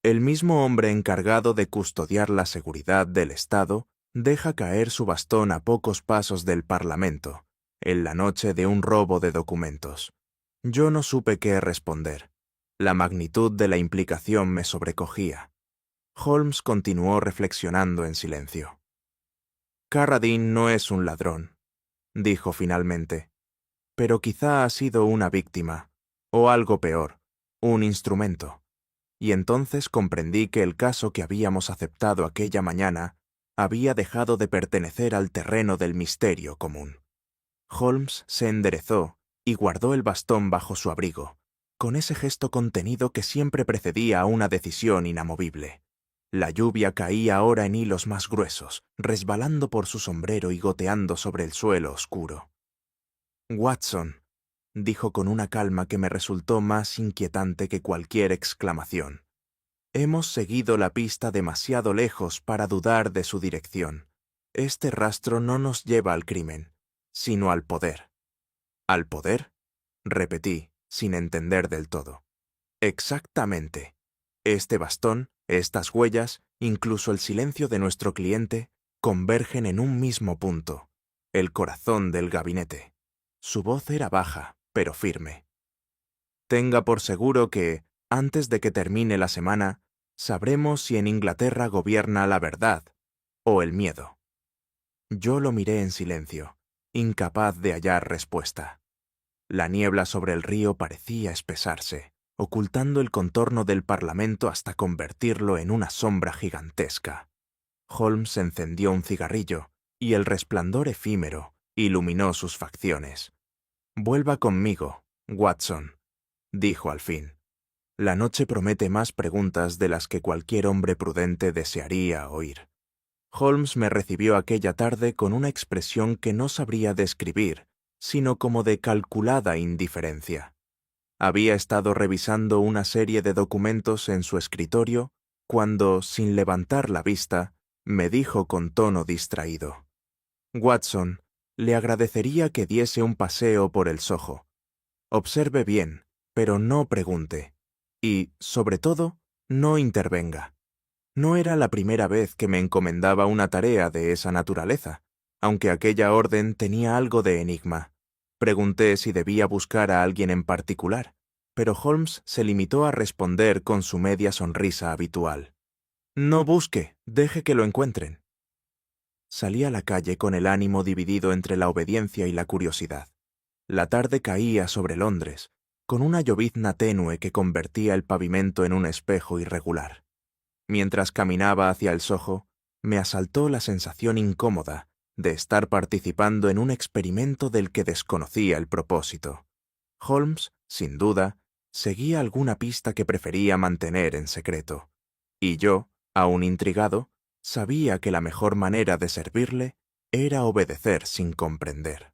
El mismo hombre encargado de custodiar la seguridad del Estado deja caer su bastón a pocos pasos del Parlamento, en la noche de un robo de documentos. Yo no supe qué responder. La magnitud de la implicación me sobrecogía. Holmes continuó reflexionando en silencio. Carradine no es un ladrón, dijo finalmente, pero quizá ha sido una víctima, o algo peor, un instrumento. Y entonces comprendí que el caso que habíamos aceptado aquella mañana había dejado de pertenecer al terreno del misterio común. Holmes se enderezó y guardó el bastón bajo su abrigo, con ese gesto contenido que siempre precedía a una decisión inamovible. La lluvia caía ahora en hilos más gruesos, resbalando por su sombrero y goteando sobre el suelo oscuro. «Watson», dijo con una calma que me resultó más inquietante que cualquier exclamación. «Hemos seguido la pista demasiado lejos para dudar de su dirección. Este rastro no nos lleva al crimen, sino al poder». «¿Al poder?», repetí, sin entender del todo. «Exactamente. Este bastón, estas huellas, incluso el silencio de nuestro cliente, convergen en un mismo punto, el corazón del gabinete». Su voz era baja, pero firme. «Tenga por seguro que, antes de que termine la semana, sabremos si en Inglaterra gobierna la verdad o el miedo». Yo lo miré en silencio, incapaz de hallar respuesta. La niebla sobre el río parecía espesarse, ocultando el contorno del Parlamento hasta convertirlo en una sombra gigantesca. Holmes encendió un cigarrillo, y el resplandor efímero iluminó sus facciones. «Vuelva conmigo, Watson», dijo al fin. «La noche promete más preguntas de las que cualquier hombre prudente desearía oír». Holmes me recibió aquella tarde con una expresión que no sabría describir, sino como de calculada indiferencia. Había estado revisando una serie de documentos en su escritorio cuando, sin levantar la vista, me dijo con tono distraído: «Watson, le agradecería que diese un paseo por el Soho. Observe bien, pero no pregunte. Y, sobre todo, no intervenga». No era la primera vez que me encomendaba una tarea de esa naturaleza, aunque aquella orden tenía algo de enigma. Pregunté si debía buscar a alguien en particular, pero Holmes se limitó a responder con su media sonrisa habitual: «No busque, deje que lo encuentren». Salí a la calle con el ánimo dividido entre la obediencia y la curiosidad. La tarde caía sobre Londres, con una llovizna tenue que convertía el pavimento en un espejo irregular. Mientras caminaba hacia el Soho, me asaltó la sensación incómoda de estar participando en un experimento del que desconocía el propósito. Holmes, sin duda, seguía alguna pista que prefería mantener en secreto, y yo, aún intrigado, sabía que la mejor manera de servirle era obedecer sin comprender.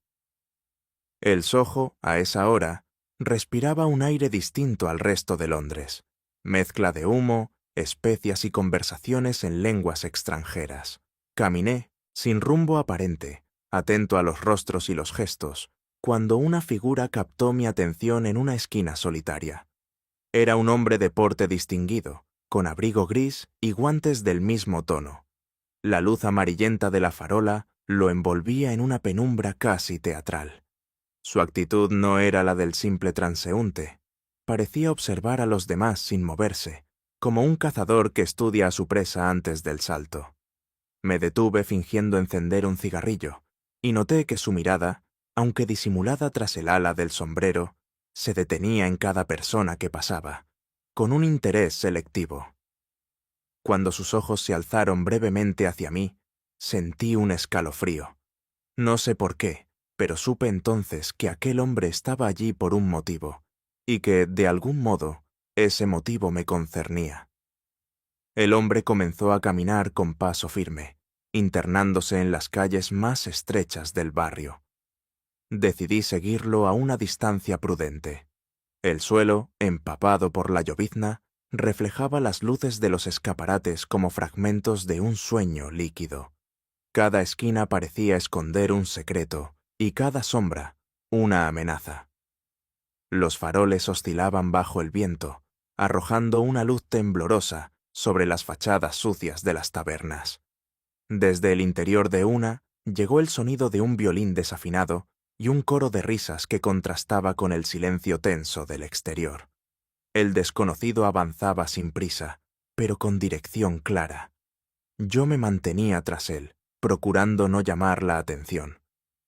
El Soho, a esa hora, respiraba un aire distinto al resto de Londres, mezcla de humo, especias y conversaciones en lenguas extranjeras. Caminé, sin rumbo aparente, atento a los rostros y los gestos, cuando una figura captó mi atención en una esquina solitaria. Era un hombre de porte distinguido, con abrigo gris y guantes del mismo tono. La luz amarillenta de la farola lo envolvía en una penumbra casi teatral. Su actitud no era la del simple transeúnte. Parecía observar a los demás sin moverse, como un cazador que estudia a su presa antes del salto. Me detuve fingiendo encender un cigarrillo, y noté que su mirada, aunque disimulada tras el ala del sombrero, se detenía en cada persona que pasaba, con un interés selectivo. Cuando sus ojos se alzaron brevemente hacia mí, sentí un escalofrío. No sé por qué, pero supe entonces que aquel hombre estaba allí por un motivo, y que, de algún modo, ese motivo me concernía. El hombre comenzó a caminar con paso firme, internándose en las calles más estrechas del barrio. Decidí seguirlo a una distancia prudente. El suelo, empapado por la llovizna, reflejaba las luces de los escaparates como fragmentos de un sueño líquido. Cada esquina parecía esconder un secreto, y cada sombra, una amenaza. Los faroles oscilaban bajo el viento, arrojando una luz temblorosa sobre las fachadas sucias de las tabernas. Desde el interior de una llegó el sonido de un violín desafinado y un coro de risas que contrastaba con el silencio tenso del exterior. El desconocido avanzaba sin prisa, pero con dirección clara. Yo me mantenía tras él, procurando no llamar la atención.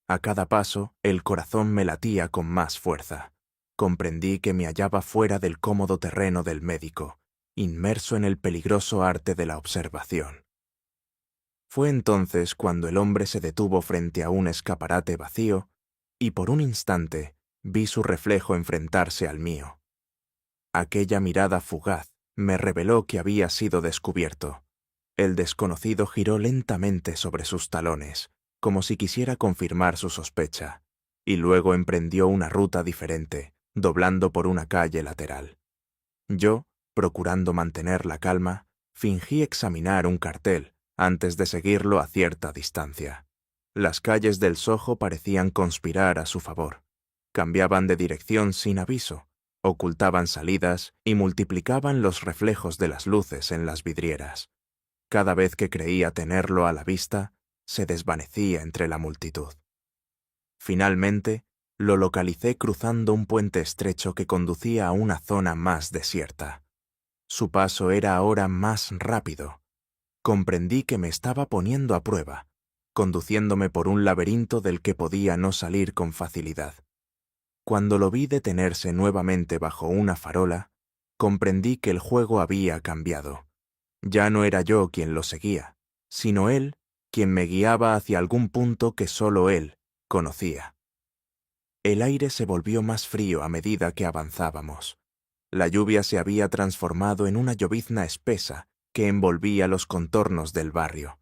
A cada paso, el corazón me latía con más fuerza. Comprendí que me hallaba fuera del cómodo terreno del médico, inmerso en el peligroso arte de la observación. Fue entonces cuando el hombre se detuvo frente a un escaparate vacío y por un instante vi su reflejo enfrentarse al mío. Aquella mirada fugaz me reveló que había sido descubierto. El desconocido giró lentamente sobre sus talones, como si quisiera confirmar su sospecha, y luego emprendió una ruta diferente, doblando por una calle lateral. Yo, procurando mantener la calma, fingí examinar un cartel antes de seguirlo a cierta distancia. Las calles del Soho parecían conspirar a su favor. Cambiaban de dirección sin aviso, ocultaban salidas y multiplicaban los reflejos de las luces en las vidrieras. Cada vez que creía tenerlo a la vista, se desvanecía entre la multitud. Finalmente, lo localicé cruzando un puente estrecho que conducía a una zona más desierta. Su paso era ahora más rápido. Comprendí que me estaba poniendo a prueba, conduciéndome por un laberinto del que podía no salir con facilidad. Cuando lo vi detenerse nuevamente bajo una farola, comprendí que el juego había cambiado. Ya no era yo quien lo seguía, sino él quien me guiaba hacia algún punto que solo él conocía. El aire se volvió más frío a medida que avanzábamos. La lluvia se había transformado en una llovizna espesa que envolvía los contornos del barrio.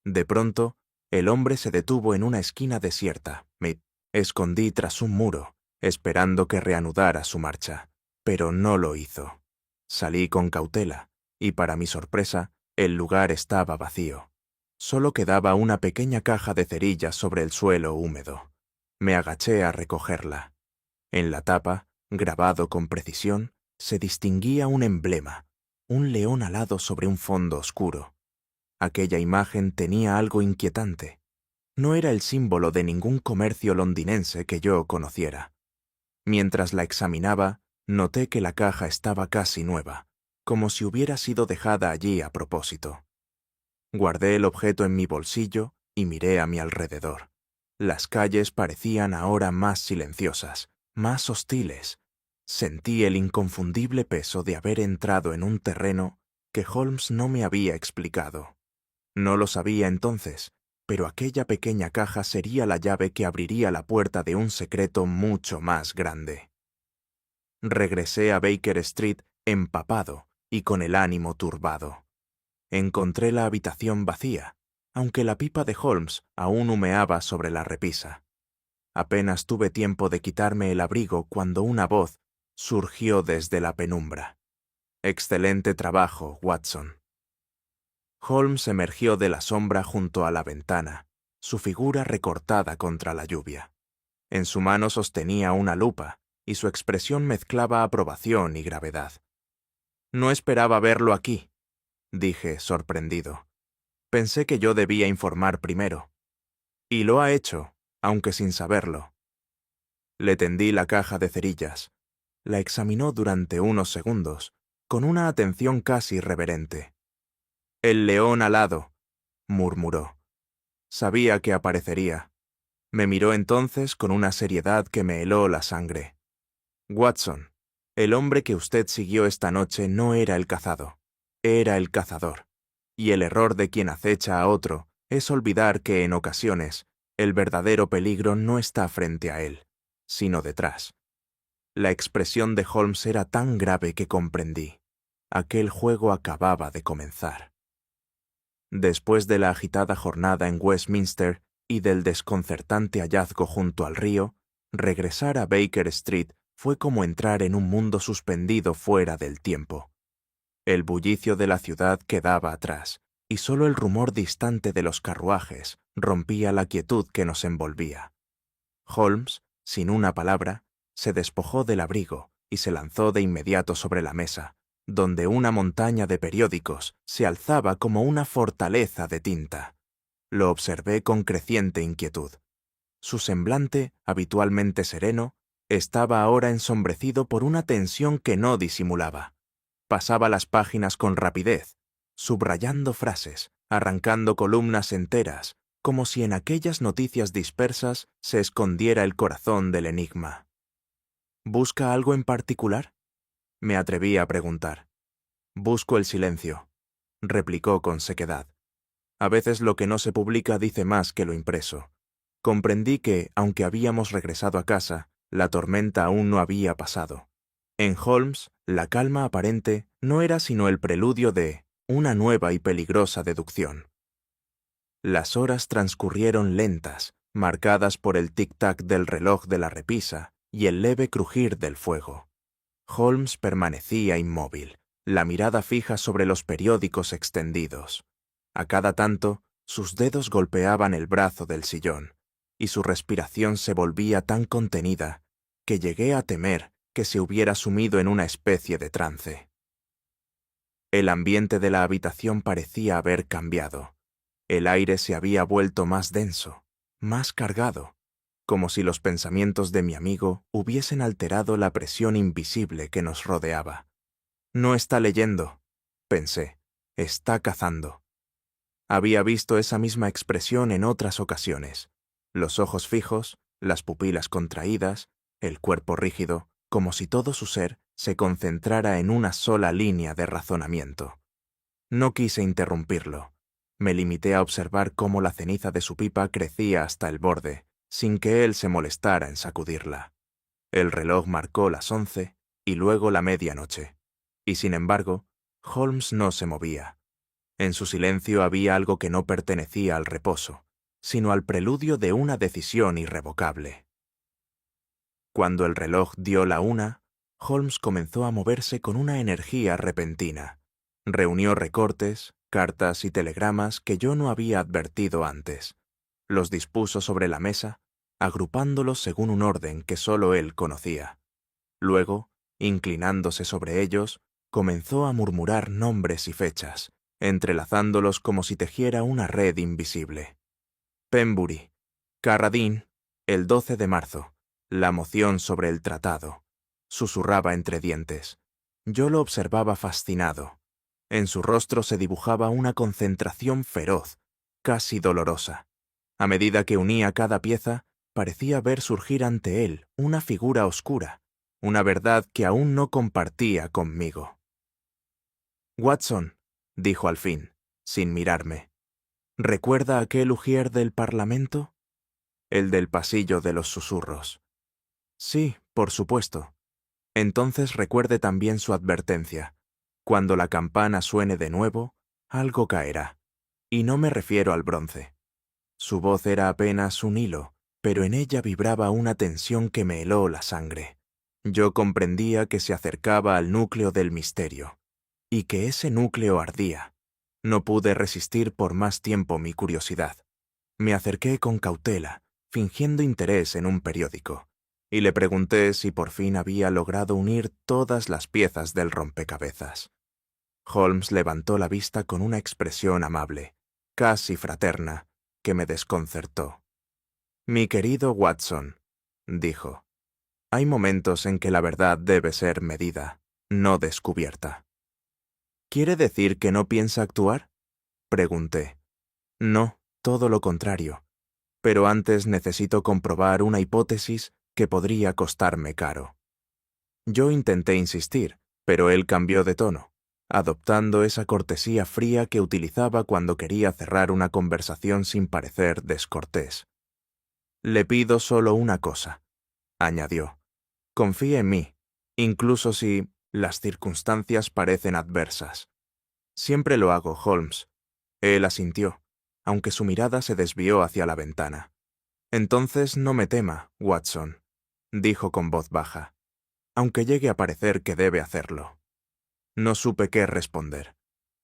De pronto, el hombre se detuvo en una esquina desierta. Me escondí tras un muro, esperando que reanudara su marcha, pero no lo hizo. Salí con cautela, y para mi sorpresa, el lugar estaba vacío. Solo quedaba una pequeña caja de cerillas sobre el suelo húmedo. Me agaché a recogerla. En la tapa, grabado con precisión, se distinguía un emblema, un león alado sobre un fondo oscuro. Aquella imagen tenía algo inquietante. No era el símbolo de ningún comercio londinense que yo conociera. Mientras la examinaba, noté que la caja estaba casi nueva, como si hubiera sido dejada allí a propósito. Guardé el objeto en mi bolsillo y miré a mi alrededor. Las calles parecían ahora más silenciosas, más hostiles. Sentí el inconfundible peso de haber entrado en un terreno que Holmes no me había explicado. No lo sabía entonces, pero aquella pequeña caja sería la llave que abriría la puerta de un secreto mucho más grande. Regresé a Baker Street empapado y con el ánimo turbado. Encontré la habitación vacía, aunque la pipa de Holmes aún humeaba sobre la repisa. Apenas tuve tiempo de quitarme el abrigo cuando una voz surgió desde la penumbra. «Excelente trabajo, Watson». Holmes emergió de la sombra junto a la ventana, su figura recortada contra la lluvia. En su mano sostenía una lupa, y su expresión mezclaba aprobación y gravedad. «No esperaba verlo aquí», dije, sorprendido. «Pensé que yo debía informar primero». «Y lo ha hecho, aunque sin saberlo». Le tendí la caja de cerillas. La examinó durante unos segundos, con una atención casi reverente. «El león alado», murmuró. Sabía que aparecería. Me miró entonces con una seriedad que me heló la sangre. «Watson, el hombre que usted siguió esta noche no era el cazado, era el cazador. Y el error de quien acecha a otro es olvidar que en ocasiones el verdadero peligro no está frente a él, sino detrás». La expresión de Holmes era tan grave que comprendí. Aquel juego acababa de comenzar. Después de la agitada jornada en Westminster y del desconcertante hallazgo junto al río, regresar a Baker Street fue como entrar en un mundo suspendido fuera del tiempo. El bullicio de la ciudad quedaba atrás, y solo el rumor distante de los carruajes rompía la quietud que nos envolvía. Holmes, sin una palabra, se despojó del abrigo y se lanzó de inmediato sobre la mesa, donde una montaña de periódicos se alzaba como una fortaleza de tinta. Lo observé con creciente inquietud. Su semblante, habitualmente sereno, estaba ahora ensombrecido por una tensión que no disimulaba. Pasaba las páginas con rapidez, subrayando frases, arrancando columnas enteras, como si en aquellas noticias dispersas se escondiera el corazón del enigma. ¿Busca algo en particular?, me atreví a preguntar. Busco el silencio, replicó con sequedad. A veces lo que no se publica dice más que lo impreso. Comprendí que, aunque habíamos regresado a casa, la tormenta aún no había pasado. En Holmes, la calma aparente no era sino el preludio de una nueva y peligrosa deducción. Las horas transcurrieron lentas, marcadas por el tic-tac del reloj de la repisa y el leve crujir del fuego. Holmes permanecía inmóvil, la mirada fija sobre los periódicos extendidos. A cada tanto, sus dedos golpeaban el brazo del sillón, y su respiración se volvía tan contenida que llegué a temer que se hubiera sumido en una especie de trance. El ambiente de la habitación parecía haber cambiado. El aire se había vuelto más denso, más cargado, como si los pensamientos de mi amigo hubiesen alterado la presión invisible que nos rodeaba. No está leyendo, pensé, está cazando. Había visto esa misma expresión en otras ocasiones. Los ojos fijos, las pupilas contraídas, el cuerpo rígido, como si todo su ser se concentrara en una sola línea de razonamiento. No quise interrumpirlo. Me limité a observar cómo la ceniza de su pipa crecía hasta el borde, sin que él se molestara en sacudirla. El reloj marcó las 11 y luego la medianoche. Y sin embargo, Holmes no se movía. En su silencio había algo que no pertenecía al reposo, sino al preludio de una decisión irrevocable. Cuando el reloj dio la 1, Holmes comenzó a moverse con una energía repentina. Reunió recortes, cartas y telegramas que yo no había advertido antes. Los dispuso sobre la mesa, agrupándolos según un orden que solo él conocía. Luego, inclinándose sobre ellos, comenzó a murmurar nombres y fechas, entrelazándolos como si tejiera una red invisible. Pembury, Carradine, el 12 de marzo, la moción sobre el tratado, susurraba entre dientes. Yo lo observaba fascinado. En su rostro se dibujaba una concentración feroz, casi dolorosa. A medida que unía cada pieza, parecía ver surgir ante él una figura oscura, una verdad que aún no compartía conmigo. «Watson», dijo al fin, sin mirarme, «¿recuerda aquel ujier del Parlamento?» «El del pasillo de los susurros». «Sí, por supuesto. Entonces recuerde también su advertencia. Cuando la campana suene de nuevo, algo caerá. Y no me refiero al bronce». Su voz era apenas un hilo, pero en ella vibraba una tensión que me heló la sangre. Yo comprendía que se acercaba al núcleo del misterio, y que ese núcleo ardía. No pude resistir por más tiempo mi curiosidad. Me acerqué con cautela, fingiendo interés en un periódico, y le pregunté si por fin había logrado unir todas las piezas del rompecabezas. Holmes levantó la vista con una expresión amable, casi fraterna, que me desconcertó. «Mi querido Watson», dijo, «hay momentos en que la verdad debe ser medida, no descubierta». «¿Quiere decir que no piensa actuar?», pregunté. «No, todo lo contrario. Pero antes necesito comprobar una hipótesis que podría costarme caro». Yo intenté insistir, pero él cambió de tono, adoptando esa cortesía fría que utilizaba cuando quería cerrar una conversación sin parecer descortés. «Le pido solo una cosa», añadió. «Confíe en mí, incluso si las circunstancias parecen adversas». «Siempre lo hago, Holmes». Él asintió, aunque su mirada se desvió hacia la ventana. «Entonces no me tema, Watson», dijo con voz baja, «aunque llegue a parecer que debe hacerlo». No supe qué responder.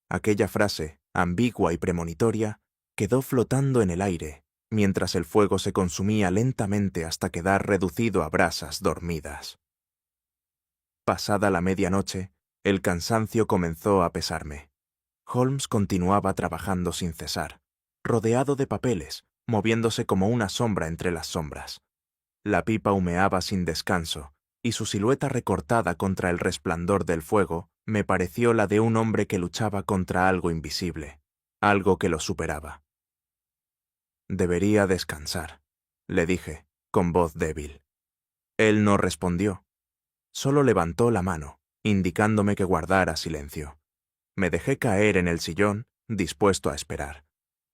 Aquella frase, ambigua y premonitoria, quedó flotando en el aire, mientras el fuego se consumía lentamente hasta quedar reducido a brasas dormidas. Pasada la medianoche, el cansancio comenzó a pesarme. Holmes continuaba trabajando sin cesar, rodeado de papeles, moviéndose como una sombra entre las sombras. La pipa humeaba sin descanso, y su silueta recortada contra el resplandor del fuego me pareció la de un hombre que luchaba contra algo invisible, algo que lo superaba. Debería descansar, le dije, con voz débil. Él no respondió. Solo levantó la mano, indicándome que guardara silencio. Me dejé caer en el sillón, dispuesto a esperar.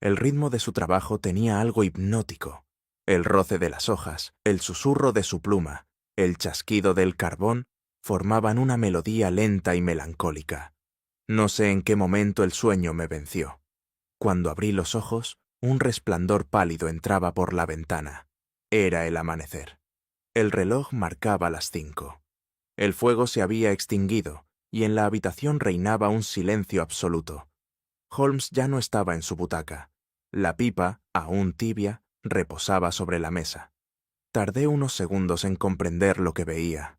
El ritmo de su trabajo tenía algo hipnótico. El roce de las hojas, el susurro de su pluma, el chasquido del carbón formaban una melodía lenta y melancólica. No sé en qué momento el sueño me venció. Cuando abrí los ojos, un resplandor pálido entraba por la ventana. Era el amanecer. El reloj marcaba las 5. El fuego se había extinguido y en la habitación reinaba un silencio absoluto. Holmes ya no estaba en su butaca. La pipa, aún tibia, reposaba sobre la mesa. Tardé unos segundos en comprender lo que veía.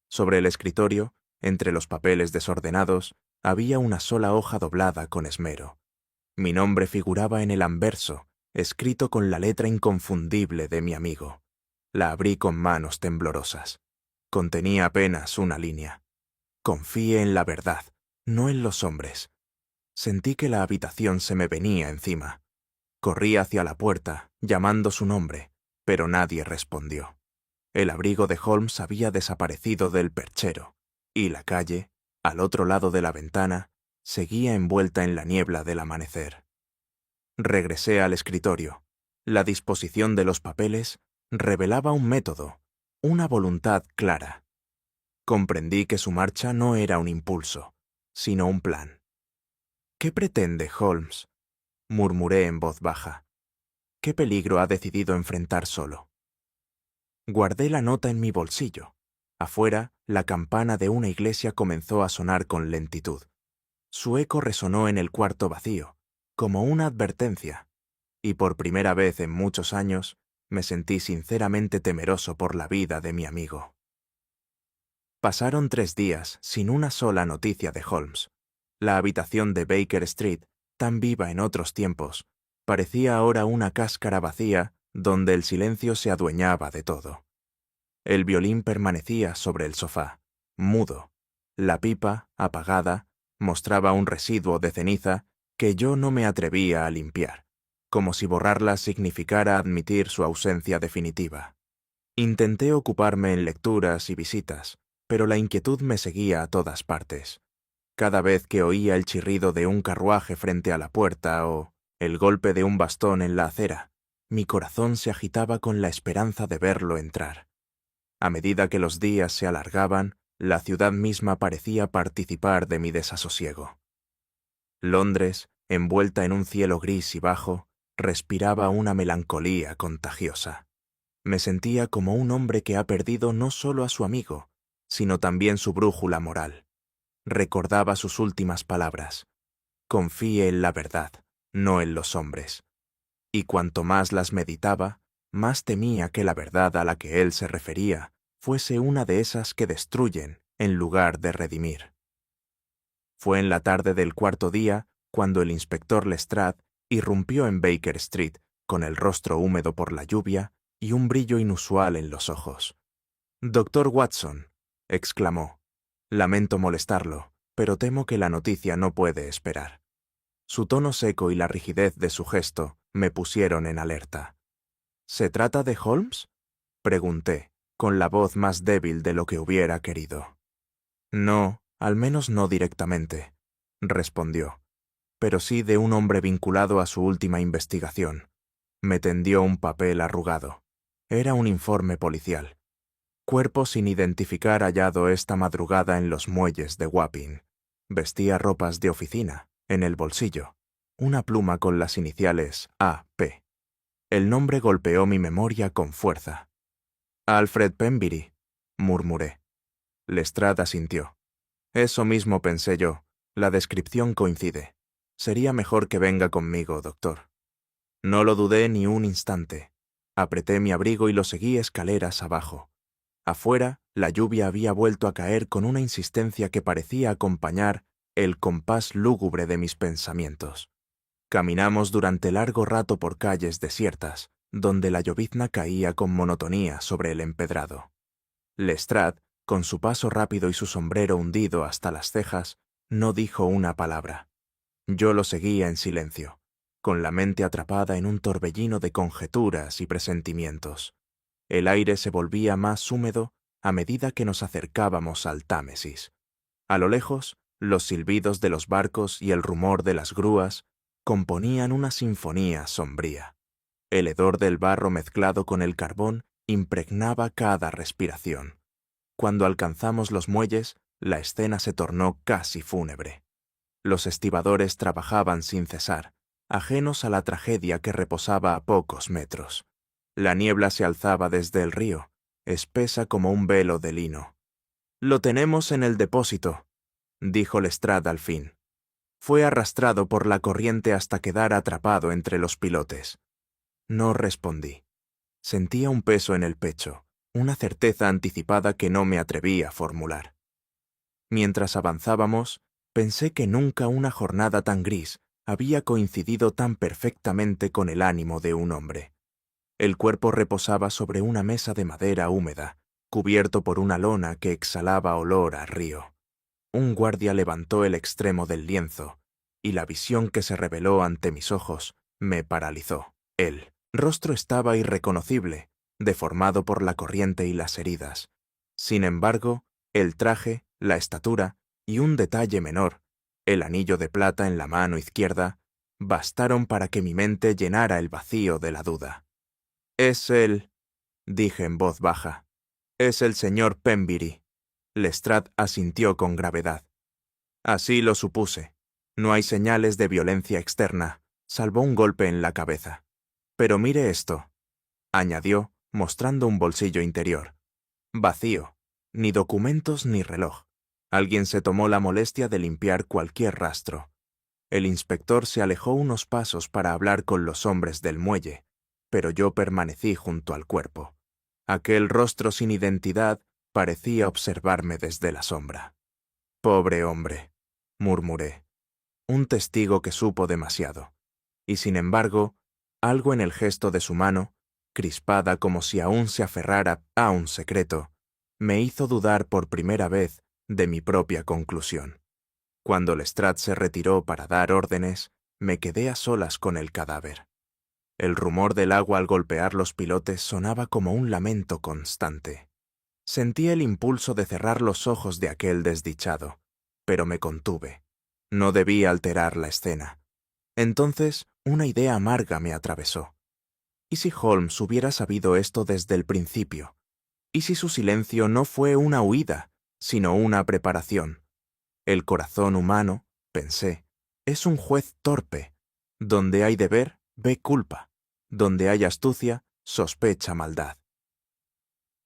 Sobre el escritorio, entre los papeles desordenados, había una sola hoja doblada con esmero. Mi nombre figuraba en el anverso, escrito con la letra inconfundible de mi amigo. La abrí con manos temblorosas. Contenía apenas una línea. Confíe en la verdad, no en los hombres. Sentí que la habitación se me venía encima. Corrí hacia la puerta, llamando su nombre, pero nadie respondió. El abrigo de Holmes había desaparecido del perchero, y la calle, al otro lado de la ventana, seguía envuelta en la niebla del amanecer. Regresé al escritorio. La disposición de los papeles revelaba un método, una voluntad clara. Comprendí que su marcha no era un impulso, sino un plan. ¿Qué pretende Holmes?, murmuré en voz baja. ¿Qué peligro ha decidido enfrentar solo? Guardé la nota en mi bolsillo. Afuera, la campana de una iglesia comenzó a sonar con lentitud. Su eco resonó en el cuarto vacío, como una advertencia, y por primera vez en muchos años me sentí sinceramente temeroso por la vida de mi amigo. Pasaron 3 días sin una sola noticia de Holmes. La habitación de Baker Street, tan viva en otros tiempos, parecía ahora una cáscara vacía donde el silencio se adueñaba de todo. El violín permanecía sobre el sofá, mudo. La pipa, apagada, mostraba un residuo de ceniza que yo no me atrevía a limpiar, como si borrarla significara admitir su ausencia definitiva. Intenté ocuparme en lecturas y visitas, pero la inquietud me seguía a todas partes. Cada vez que oía el chirrido de un carruaje frente a la puerta o el golpe de un bastón en la acera, mi corazón se agitaba con la esperanza de verlo entrar. A medida que los días se alargaban, la ciudad misma parecía participar de mi desasosiego. Londres, envuelta en un cielo gris y bajo, respiraba una melancolía contagiosa. Me sentía como un hombre que ha perdido no solo a su amigo, sino también su brújula moral. Recordaba sus últimas palabras: confíe en la verdad, no en los hombres. Y cuanto más las meditaba, más temía que la verdad a la que él se refería fuese una de esas que destruyen en lugar de redimir. Fue en la tarde del 4.º día cuando el inspector Lestrade irrumpió en Baker Street con el rostro húmedo por la lluvia y un brillo inusual en los ojos. «Doctor Watson», exclamó, «lamento molestarlo, pero temo que la noticia no puede esperar». Su tono seco y la rigidez de su gesto me pusieron en alerta. «¿Se trata de Holmes?», pregunté, con la voz más débil de lo que hubiera querido. «No, al menos no directamente», respondió, «pero sí de un hombre vinculado a su última investigación». Me tendió un papel arrugado. Era un informe policial. Cuerpo sin identificar hallado esta madrugada en los muelles de Wapping. Vestía ropas de oficina, en el bolsillo, una pluma con las iniciales A.P. El nombre golpeó mi memoria con fuerza. «Alfred Penbury», murmuré. Lestrade asintió. Eso mismo pensé yo. La descripción coincide. Sería mejor que venga conmigo, doctor. No lo dudé ni un instante. Apreté mi abrigo y lo seguí escaleras abajo. Afuera, la lluvia había vuelto a caer con una insistencia que parecía acompañar el compás lúgubre de mis pensamientos. Caminamos durante largo rato por calles desiertas, donde la llovizna caía con monotonía sobre el empedrado. Lestrade, con su paso rápido y su sombrero hundido hasta las cejas, no dijo una palabra. Yo lo seguía en silencio, con la mente atrapada en un torbellino de conjeturas y presentimientos. El aire se volvía más húmedo a medida que nos acercábamos al Támesis. A lo lejos, los silbidos de los barcos y el rumor de las grúas componían una sinfonía sombría. El hedor del barro mezclado con el carbón impregnaba cada respiración. Cuando alcanzamos los muelles, la escena se tornó casi fúnebre. Los estibadores trabajaban sin cesar, ajenos a la tragedia que reposaba a pocos metros. La niebla se alzaba desde el río, espesa como un velo de lino. «Lo tenemos en el depósito», dijo Lestrade al fin. Fue arrastrado por la corriente hasta quedar atrapado entre los pilotes. No respondí. Sentía un peso en el pecho, una certeza anticipada que no me atreví a formular. Mientras avanzábamos, pensé que nunca una jornada tan gris había coincidido tan perfectamente con el ánimo de un hombre. El cuerpo reposaba sobre una mesa de madera húmeda, cubierto por una lona que exhalaba olor a río. Un guardia levantó el extremo del lienzo, y la visión que se reveló ante mis ojos me paralizó. El rostro estaba irreconocible, deformado por la corriente y las heridas. Sin embargo, el traje, la estatura y un detalle menor, el anillo de plata en la mano izquierda, bastaron para que mi mente llenara el vacío de la duda. «Es él», dije en voz baja. «Es el señor Pembury». Lestrade asintió con gravedad. «Así lo supuse. No hay señales de violencia externa, salvo un golpe en la cabeza. Pero mire esto», añadió, mostrando un bolsillo interior. «Vacío. Ni documentos ni reloj. Alguien se tomó la molestia de limpiar cualquier rastro». El inspector se alejó unos pasos para hablar con los hombres del muelle, pero yo permanecí junto al cuerpo. Aquel rostro sin identidad parecía observarme desde la sombra. «Pobre hombre», murmuré. Un testigo que supo demasiado. Y sin embargo, algo en el gesto de su mano, crispada como si aún se aferrara a un secreto, me hizo dudar por primera vez de mi propia conclusión. Cuando Lestrade se retiró para dar órdenes, me quedé a solas con el cadáver. El rumor del agua al golpear los pilotes sonaba como un lamento constante. Sentí el impulso de cerrar los ojos de aquel desdichado, pero me contuve. No debía alterar la escena. Entonces, una idea amarga me atravesó. ¿Y si Holmes hubiera sabido esto desde el principio? ¿Y si su silencio no fue una huida, sino una preparación? El corazón humano, pensé, es un juez torpe. Donde hay deber, ve culpa. Donde hay astucia, sospecha maldad.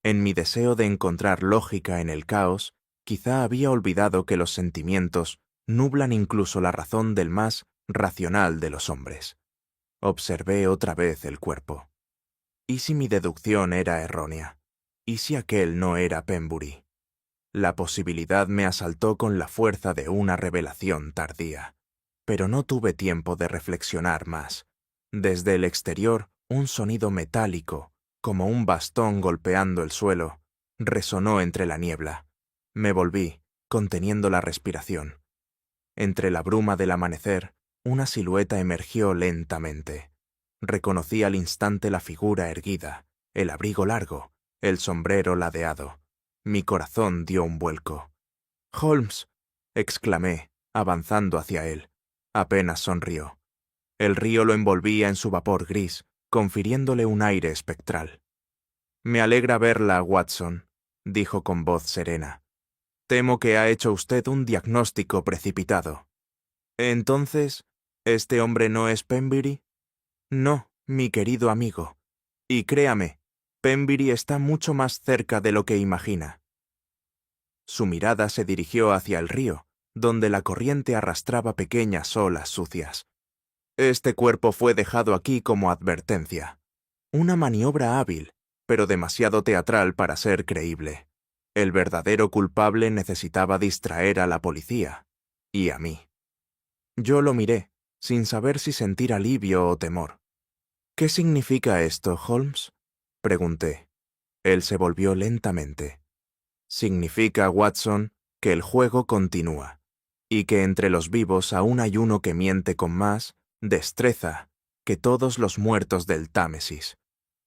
En mi deseo de encontrar lógica en el caos, quizá había olvidado que los sentimientos nublan incluso la razón del más racional de los hombres. Observé otra vez el cuerpo. ¿Y si mi deducción era errónea? ¿Y si aquel no era Pembury? La posibilidad me asaltó con la fuerza de una revelación tardía, pero no tuve tiempo de reflexionar más. Desde el exterior, un sonido metálico, como un bastón golpeando el suelo, resonó entre la niebla. Me volví, conteniendo la respiración. Entre la bruma del amanecer, una silueta emergió lentamente. Reconocí al instante la figura erguida, el abrigo largo, el sombrero ladeado. Mi corazón dio un vuelco. «Holmes», exclamé, avanzando hacia él. Apenas sonrió. El río lo envolvía en su vapor gris, confiriéndole un aire espectral. «Me alegra verla, Watson», dijo con voz serena. «Temo que ha hecho usted un diagnóstico precipitado». «Entonces, ¿este hombre no es Pembury?» «No, mi querido amigo. Y créame, Pembury está mucho más cerca de lo que imagina». Su mirada se dirigió hacia el río, donde la corriente arrastraba pequeñas olas sucias. Este cuerpo fue dejado aquí como advertencia. Una maniobra hábil, pero demasiado teatral para ser creíble. El verdadero culpable necesitaba distraer a la policía, y a mí. Yo lo miré, sin saber si sentir alivio o temor. «¿Qué significa esto, Holmes?», pregunté. Él se volvió lentamente. «Significa, Watson, que el juego continúa, y que entre los vivos aún hay uno que miente con más destreza que todos los muertos del Támesis».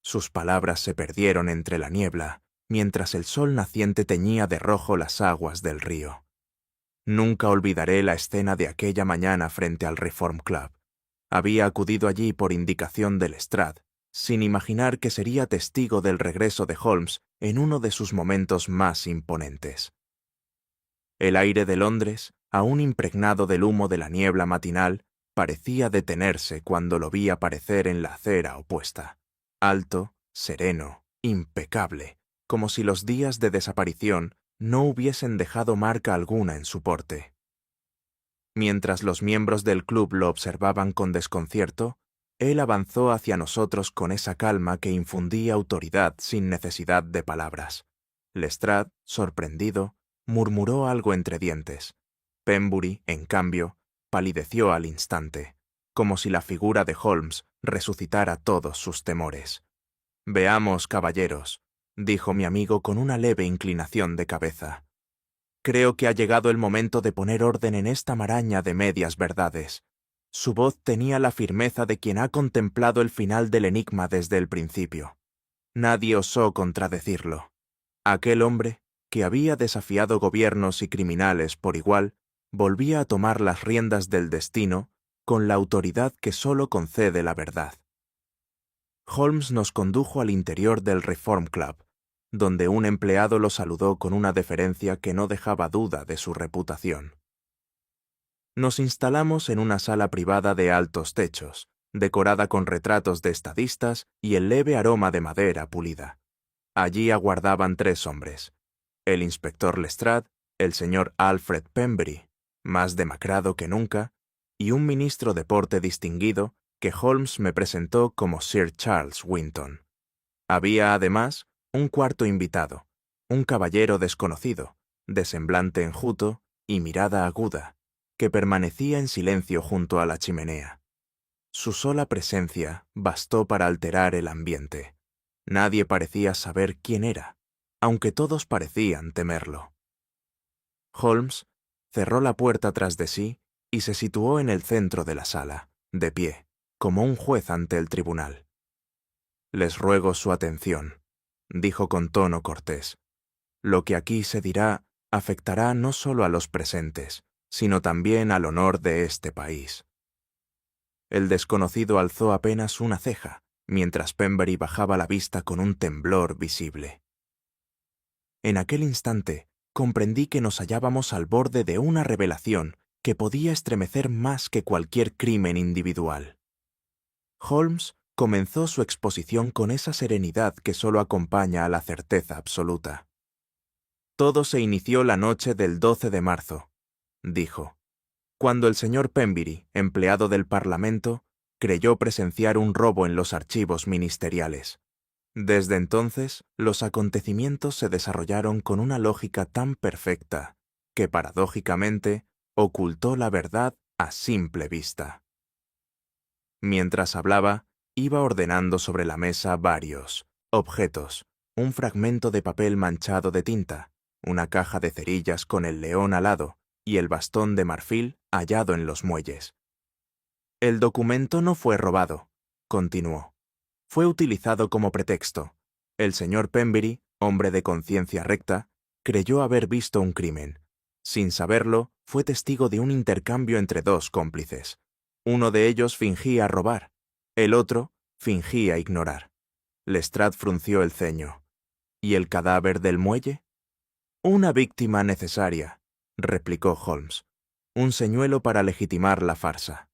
Sus palabras se perdieron entre la niebla, mientras el sol naciente teñía de rojo las aguas del río. Nunca olvidaré la escena de aquella mañana frente al Reform Club. Había acudido allí por indicación de Lestrade, sin imaginar que sería testigo del regreso de Holmes en uno de sus momentos más imponentes. El aire de Londres, aún impregnado del humo de la niebla matinal, parecía detenerse cuando lo vi aparecer en la acera opuesta. Alto, sereno, impecable, como si los días de desaparición no hubiesen dejado marca alguna en su porte. Mientras los miembros del club lo observaban con desconcierto, él avanzó hacia nosotros con esa calma que infundía autoridad sin necesidad de palabras. Lestrade, sorprendido, murmuró algo entre dientes. Pembury, en cambio, palideció al instante, como si la figura de Holmes resucitara todos sus temores. «Veamos, caballeros», dijo mi amigo con una leve inclinación de cabeza. «Creo que ha llegado el momento de poner orden en esta maraña de medias verdades». Su voz tenía la firmeza de quien ha contemplado el final del enigma desde el principio. Nadie osó contradecirlo. Aquel hombre, que había desafiado gobiernos y criminales por igual, volvía a tomar las riendas del destino con la autoridad que solo concede la verdad. Holmes nos condujo al interior del Reform Club, donde un empleado lo saludó con una deferencia que no dejaba duda de su reputación. Nos instalamos en una sala privada de altos techos, decorada con retratos de estadistas y el leve aroma de madera pulida. Allí aguardaban 3 hombres: el inspector Lestrade, el señor Alfred Pembury, más demacrado que nunca, y un ministro de porte distinguido que Holmes me presentó como Sir Charles Winton. Había, además, un cuarto invitado, un caballero desconocido, de semblante enjuto y mirada aguda, que permanecía en silencio junto a la chimenea. Su sola presencia bastó para alterar el ambiente. Nadie parecía saber quién era, aunque todos parecían temerlo. Holmes cerró la puerta tras de sí y se situó en el centro de la sala, de pie, como un juez ante el tribunal. «Les ruego su atención», dijo con tono cortés. «Lo que aquí se dirá afectará no solo a los presentes, sino también al honor de este país». El desconocido alzó apenas una ceja, mientras Pembury bajaba la vista con un temblor visible. En aquel instante comprendí que nos hallábamos al borde de una revelación que podía estremecer más que cualquier crimen individual. Holmes comenzó su exposición con esa serenidad que solo acompaña a la certeza absoluta. «Todo se inició la noche del 12 de marzo», dijo, «cuando el señor Pembury, empleado del Parlamento, creyó presenciar un robo en los archivos ministeriales. Desde entonces, los acontecimientos se desarrollaron con una lógica tan perfecta que, paradójicamente, ocultó la verdad a simple vista». Mientras hablaba, iba ordenando sobre la mesa varios objetos: un fragmento de papel manchado de tinta, una caja de cerillas con el león alado y el bastón de marfil hallado en los muelles. «El documento no fue robado», continuó. «Fue utilizado como pretexto. El señor Pembury, hombre de conciencia recta, creyó haber visto un crimen. Sin saberlo, fue testigo de un intercambio entre 2 cómplices. Uno de ellos fingía robar, el otro fingía ignorar». Lestrade frunció el ceño. «¿Y el cadáver del muelle?» «Una víctima necesaria», replicó Holmes. «Un señuelo para legitimar la farsa».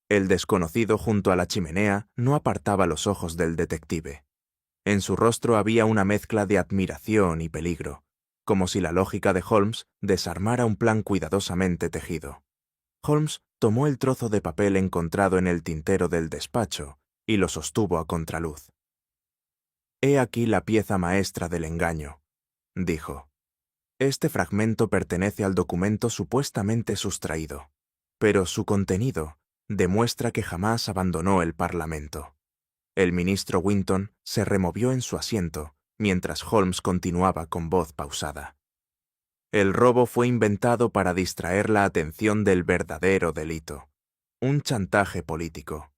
El desconocido junto a la chimenea no apartaba los ojos del detective. En su rostro había una mezcla de admiración y peligro, como si la lógica de Holmes desarmara un plan cuidadosamente tejido. Holmes tomó el trozo de papel encontrado en el tintero del despacho y lo sostuvo a contraluz. «He aquí la pieza maestra del engaño», dijo. «Este fragmento pertenece al documento supuestamente sustraído, pero su contenido demuestra que jamás abandonó el Parlamento». El ministro Winton se removió en su asiento mientras Holmes continuaba con voz pausada. «El robo fue inventado para distraer la atención del verdadero delito, un chantaje político.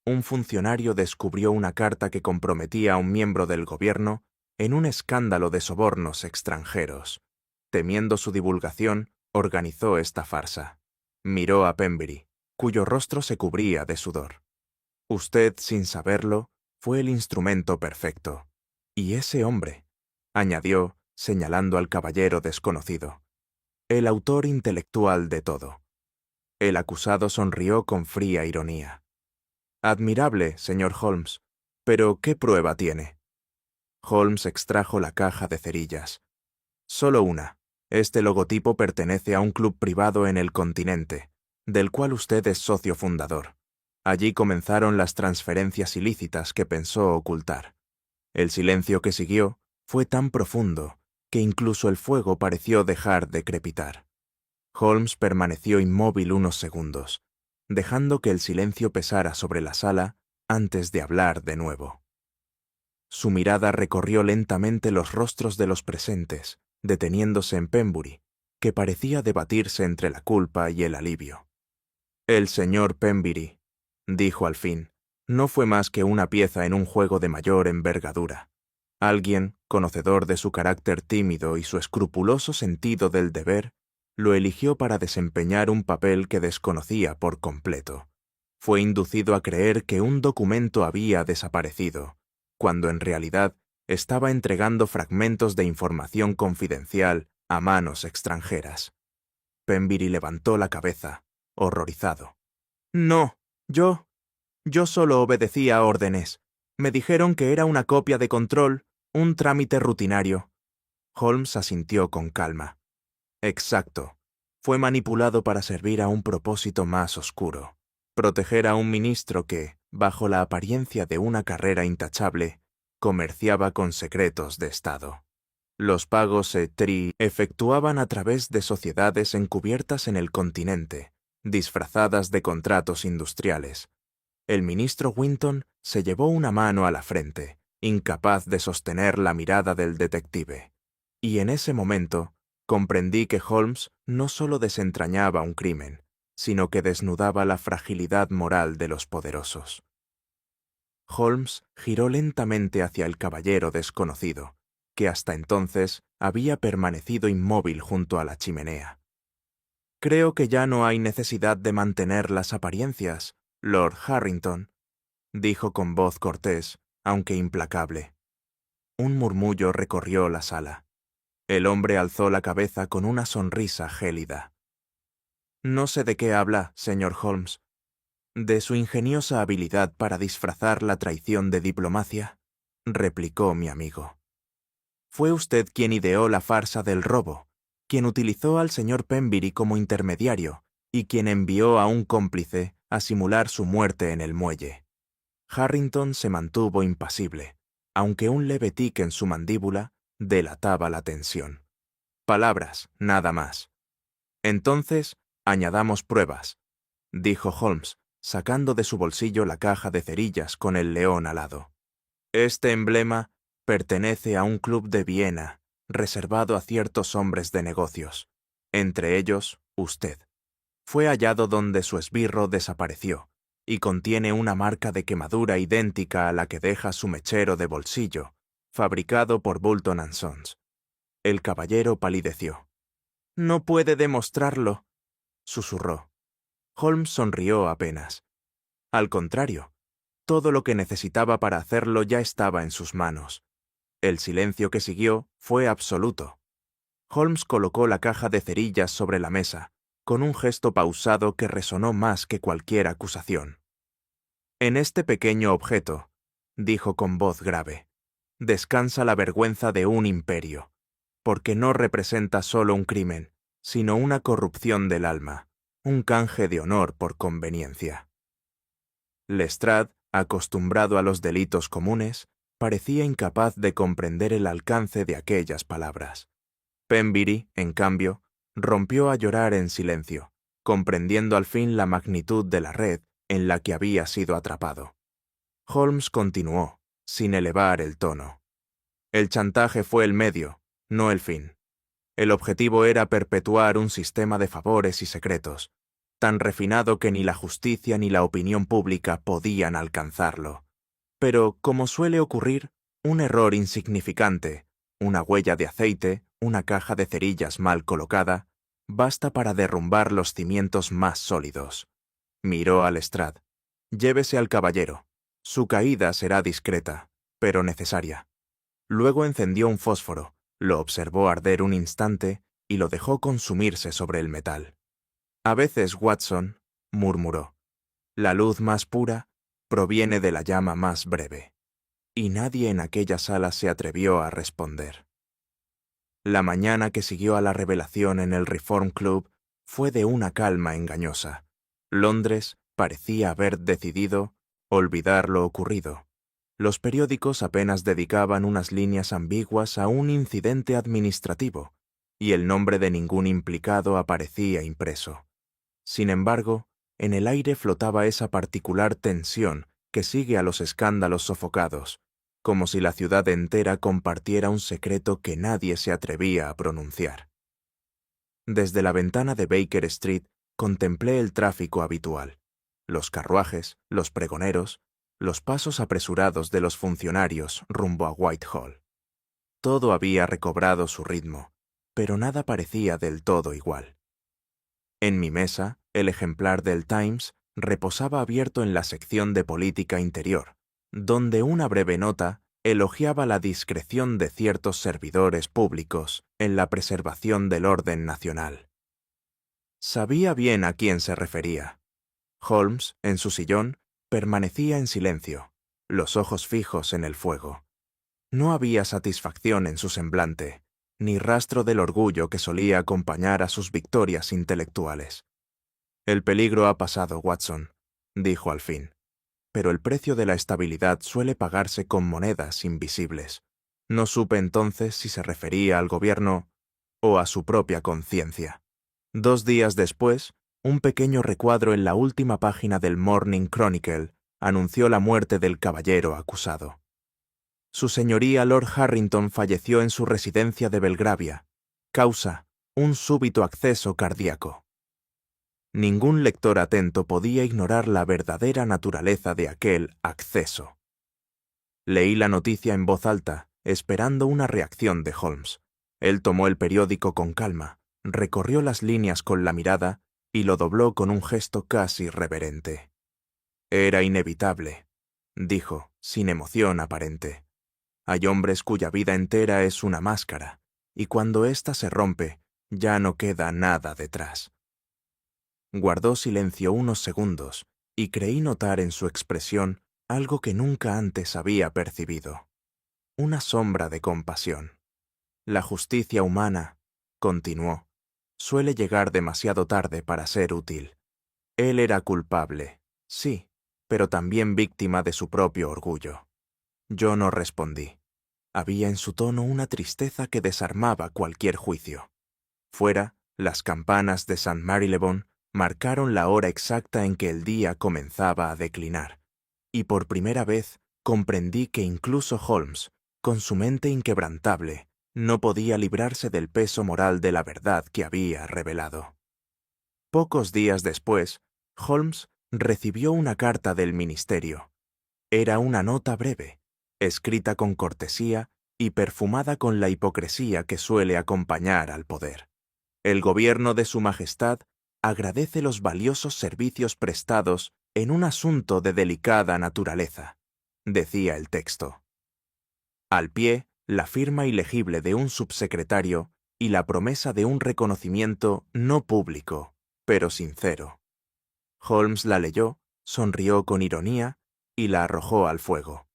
Un funcionario descubrió una carta que comprometía a un miembro del gobierno en un escándalo de sobornos extranjeros. Temiendo su divulgación, organizó esta farsa. Miró a Pemberley, cuyo rostro se cubría de sudor. Usted, sin saberlo, fue el instrumento perfecto. Y ese hombre», añadió, señalando al caballero desconocido, «el autor intelectual de todo». El acusado sonrió con fría ironía. «Admirable, señor Holmes. Pero ¿qué prueba tiene?» Holmes extrajo la caja de cerillas. «Solo una. Este logotipo pertenece a un club privado en el continente, del cual usted es socio fundador. Allí comenzaron las transferencias ilícitas que pensó ocultar. El silencio que siguió fue tan profundo que incluso el fuego pareció dejar de crepitar. Holmes permaneció inmóvil unos segundos, dejando que el silencio pesara sobre la sala antes de hablar de nuevo. Su mirada recorrió lentamente los rostros de los presentes, deteniéndose en Pemberley, que parecía debatirse entre la culpa y el alivio. «El señor Pemberley», dijo al fin, «no fue más que una pieza en un juego de mayor envergadura. Alguien, conocedor de su carácter tímido y su escrupuloso sentido del deber, lo eligió para desempeñar un papel que desconocía por completo. Fue inducido a creer que un documento había desaparecido, cuando en realidad estaba entregando fragmentos de información confidencial a manos extranjeras». Pemberley levantó la cabeza, horrorizado. «No, yo solo obedecía órdenes. Me dijeron que era una copia de control, un trámite rutinario». Holmes asintió con calma. «Exacto. Fue manipulado para servir a un propósito más oscuro. Proteger a un ministro que, bajo la apariencia de una carrera intachable, comerciaba con secretos de Estado. Los pagos se efectuaban a través de sociedades encubiertas en el continente, disfrazadas de contratos industriales. El ministro Winton se llevó una mano a la frente, incapaz de sostener la mirada del detective. Y en ese momento comprendí que Holmes no solo desentrañaba un crimen, sino que desnudaba la fragilidad moral de los poderosos». Holmes giró lentamente hacia el caballero desconocido, que hasta entonces había permanecido inmóvil junto a la chimenea. «Creo que ya no hay necesidad de mantener las apariencias, Lord Harrington», dijo con voz cortés, aunque implacable. Un murmullo recorrió la sala. El hombre alzó la cabeza con una sonrisa gélida. «No sé de qué habla, señor Holmes. ¿De su ingeniosa habilidad para disfrazar la traición de diplomacia?», replicó mi amigo. «Fue usted quien ideó la farsa del robo, quien utilizó al señor Pemberley como intermediario y quien envió a un cómplice a simular su muerte en el muelle». Harrington se mantuvo impasible, aunque un leve tic en su mandíbula delataba la tensión. «Palabras, nada más». «Entonces, añadamos pruebas», dijo Holmes, sacando de su bolsillo la caja de cerillas con el león alado. «Este emblema pertenece a un club de Viena, reservado a ciertos hombres de negocios, entre ellos usted. Fue hallado donde su esbirro desapareció, y contiene una marca de quemadura idéntica a la que deja su mechero de bolsillo, fabricado por Boulton & Sons». El caballero palideció. «No puede demostrarlo», susurró. Holmes sonrió apenas. Al contrario, todo lo que necesitaba para hacerlo ya estaba en sus manos. El silencio que siguió fue absoluto. Holmes colocó la caja de cerillas sobre la mesa, con un gesto pausado que resonó más que cualquier acusación. «En este pequeño objeto», dijo con voz grave, «descansa la vergüenza de un imperio. porque no representa solo un crimen, sino una corrupción del alma, un canje de honor por conveniencia. Lestrade, acostumbrado a los delitos comunes, parecía incapaz de comprender el alcance de aquellas palabras. Penbury, en cambio, rompió a llorar en silencio, comprendiendo al fin la magnitud de la red en la que había sido atrapado. Holmes continuó, sin elevar el tono. El chantaje fue el medio, no el fin. El objetivo era perpetuar un sistema de favores y secretos, tan refinado que ni la justicia ni la opinión pública podían alcanzarlo. Pero, como suele ocurrir, un error insignificante, una huella de aceite, una caja de cerillas mal colocada, basta para derrumbar los cimientos más sólidos. Miró a Lestrade. Llévese al caballero. Su caída será discreta, pero necesaria. Luego encendió un fósforo, lo observó arder un instante y lo dejó consumirse sobre el metal. A veces, Watson, murmuró, la luz más pura proviene de la llama más breve. Y nadie en aquella sala se atrevió a responder. La mañana que siguió a la revelación en el Reform Club fue de una calma engañosa. Londres parecía haber decidido olvidar lo ocurrido. Los periódicos apenas dedicaban unas líneas ambiguas a un incidente administrativo, y el nombre de ningún implicado aparecía impreso. Sin embargo, en el aire flotaba esa particular tensión que sigue a los escándalos sofocados, como si la ciudad entera compartiera un secreto que nadie se atrevía a pronunciar. Desde la ventana de Baker Street contemplé el tráfico habitual, los carruajes, los pregoneros, los pasos apresurados de los funcionarios rumbo a Whitehall. Todo había recobrado su ritmo, pero nada parecía del todo igual. En mi mesa, el ejemplar del Times reposaba abierto en la sección de política interior, donde una breve nota elogiaba la discreción de ciertos servidores públicos en la preservación del orden nacional. Sabía bien a quién se refería. Holmes, en su sillón, permanecía en silencio, los ojos fijos en el fuego. No había satisfacción en su semblante, ni rastro del orgullo que solía acompañar a sus victorias intelectuales. El peligro ha pasado, Watson, dijo al fin, pero el precio de la estabilidad suele pagarse con monedas invisibles. No supe entonces si se refería al gobierno o a su propia conciencia. 2 días después, un pequeño recuadro en la última página del Morning Chronicle anunció la muerte del caballero acusado. Su señoría Lord Harrington falleció en su residencia de Belgravia. Causa: un súbito acceso cardíaco. Ningún lector atento podía ignorar la verdadera naturaleza de aquel acceso. Leí la noticia en voz alta, esperando una reacción de Holmes. Él tomó el periódico con calma, recorrió las líneas con la mirada y lo dobló con un gesto casi reverente. Era inevitable, dijo, sin emoción aparente. Hay hombres cuya vida entera es una máscara, y cuando ésta se rompe, ya no queda nada detrás. Guardó silencio unos segundos, y creí notar en su expresión algo que nunca antes había percibido. Una sombra de compasión. La justicia humana, continuó, suele llegar demasiado tarde para ser útil. Él era culpable, sí, pero también víctima de su propio orgullo. Yo no respondí. Había en su tono una tristeza que desarmaba cualquier juicio. Fuera, las campanas de St. Marylebone marcaron la hora exacta en que el día comenzaba a declinar, y por primera vez comprendí que incluso Holmes, con su mente inquebrantable, no podía librarse del peso moral de la verdad que había revelado. Pocos días después, Holmes recibió una carta del ministerio. Era una nota breve, escrita con cortesía y perfumada con la hipocresía que suele acompañar al poder. El gobierno de Su Majestad agradece los valiosos servicios prestados en un asunto de delicada naturaleza, decía el texto. Al pie, la firma ilegible de un subsecretario y la promesa de un reconocimiento no público, pero sincero. Holmes la leyó, sonrió con ironía y la arrojó al fuego.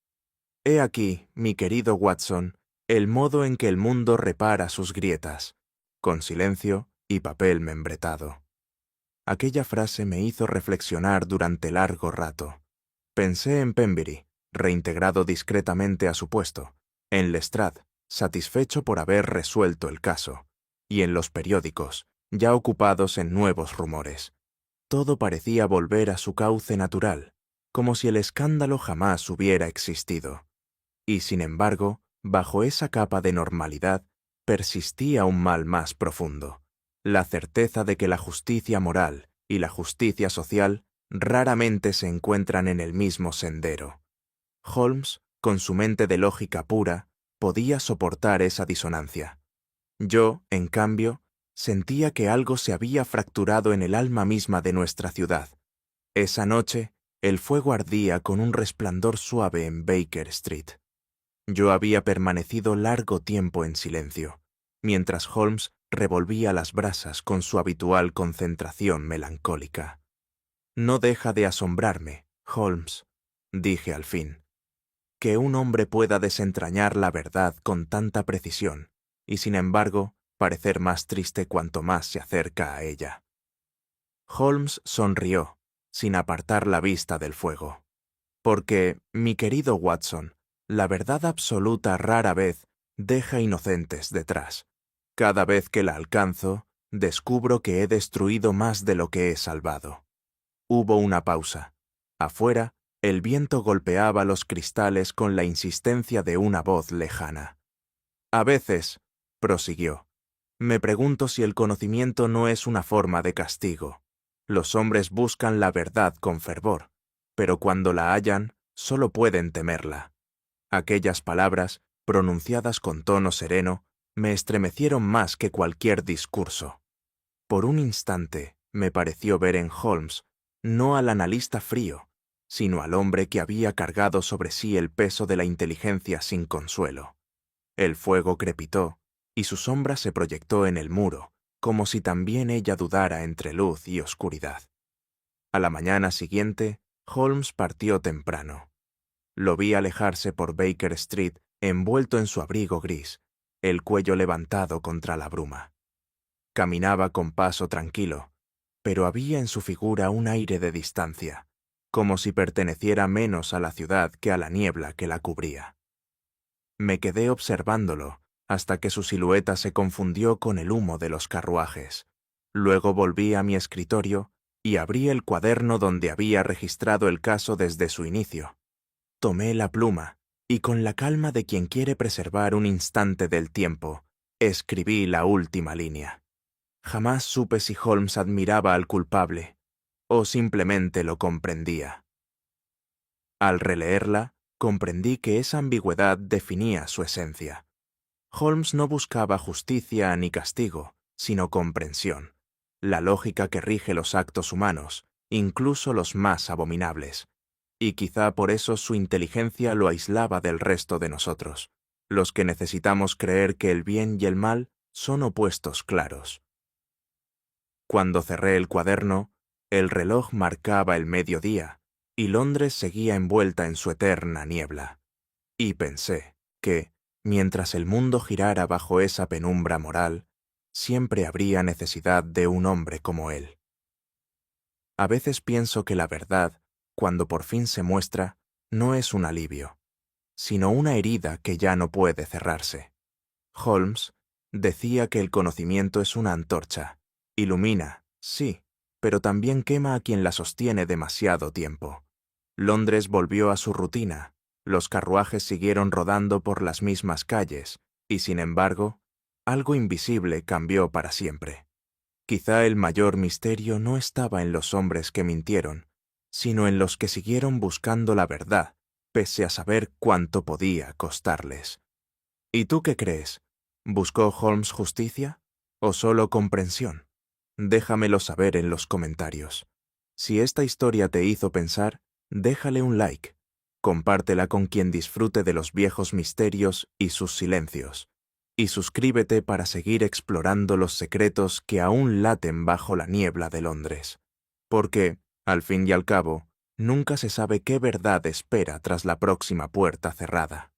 He aquí, mi querido Watson, el modo en que el mundo repara sus grietas, con silencio y papel membretado. Aquella frase me hizo reflexionar durante largo rato. Pensé en Pembury, reintegrado discretamente a su puesto, en Lestrade, satisfecho por haber resuelto el caso, y en los periódicos, ya ocupados en nuevos rumores. Todo parecía volver a su cauce natural, como si el escándalo jamás hubiera existido. Y sin embargo, bajo esa capa de normalidad, persistía un mal más profundo, la certeza de que la justicia moral y la justicia social raramente se encuentran en el mismo sendero. Holmes, con su mente de lógica pura, podía soportar esa disonancia. Yo, en cambio, sentía que algo se había fracturado en el alma misma de nuestra ciudad. Esa noche, el fuego ardía con un resplandor suave en Baker Street. Yo había permanecido largo tiempo en silencio, mientras Holmes revolvía las brasas con su habitual concentración melancólica. «No deja de asombrarme, Holmes», dije al fin, «que un hombre pueda desentrañar la verdad con tanta precisión y, sin embargo, parecer más triste cuanto más se acerca a ella». Holmes sonrió, sin apartar la vista del fuego. «Porque, mi querido Watson, la verdad absoluta rara vez deja inocentes detrás. Cada vez que la alcanzo, descubro que he destruido más de lo que he salvado». Hubo una pausa. Afuera, el viento golpeaba los cristales con la insistencia de una voz lejana. «A veces», prosiguió, «me pregunto si el conocimiento no es una forma de castigo. Los hombres buscan la verdad con fervor, pero cuando la hallan, solo pueden temerla». Aquellas palabras, pronunciadas con tono sereno, me estremecieron más que cualquier discurso. Por un instante me pareció ver en Holmes no al analista frío, sino al hombre que había cargado sobre sí el peso de la inteligencia sin consuelo. El fuego crepitó, y su sombra se proyectó en el muro, como si también ella dudara entre luz y oscuridad. A la mañana siguiente, Holmes partió temprano. Lo vi alejarse por Baker Street envuelto en su abrigo gris, el cuello levantado contra la bruma. Caminaba con paso tranquilo, pero había en su figura un aire de distancia, como si perteneciera menos a la ciudad que a la niebla que la cubría. Me quedé observándolo hasta que su silueta se confundió con el humo de los carruajes. Luego volví a mi escritorio y abrí el cuaderno donde había registrado el caso desde su inicio. Tomé la pluma y, con la calma de quien quiere preservar un instante del tiempo, escribí la última línea. Jamás supe si Holmes admiraba al culpable o simplemente lo comprendía. Al releerla, comprendí que esa ambigüedad definía su esencia. Holmes no buscaba justicia ni castigo, sino comprensión, la lógica que rige los actos humanos, incluso los más abominables. Y quizá por eso su inteligencia lo aislaba del resto de nosotros, los que necesitamos creer que el bien y el mal son opuestos claros. Cuando cerré el cuaderno, el reloj marcaba el mediodía y Londres seguía envuelta en su eterna niebla. Y pensé que, mientras el mundo girara bajo esa penumbra moral, siempre habría necesidad de un hombre como él. A veces pienso que la verdad, cuando por fin se muestra, no es un alivio, sino una herida que ya no puede cerrarse. Holmes decía que el conocimiento es una antorcha. Ilumina, sí, pero también quema a quien la sostiene demasiado tiempo. Londres volvió a su rutina, los carruajes siguieron rodando por las mismas calles, y sin embargo, algo invisible cambió para siempre. Quizá el mayor misterio no estaba en los hombres que mintieron, sino en los que siguieron buscando la verdad, pese a saber cuánto podía costarles. ¿Y tú qué crees? ¿Buscó Holmes justicia o solo comprensión? Déjamelo saber en los comentarios. Si esta historia te hizo pensar, déjale un like, compártela con quien disfrute de los viejos misterios y sus silencios, y suscríbete para seguir explorando los secretos que aún laten bajo la niebla de Londres. Porque, al fin y al cabo, nunca se sabe qué verdad espera tras la próxima puerta cerrada.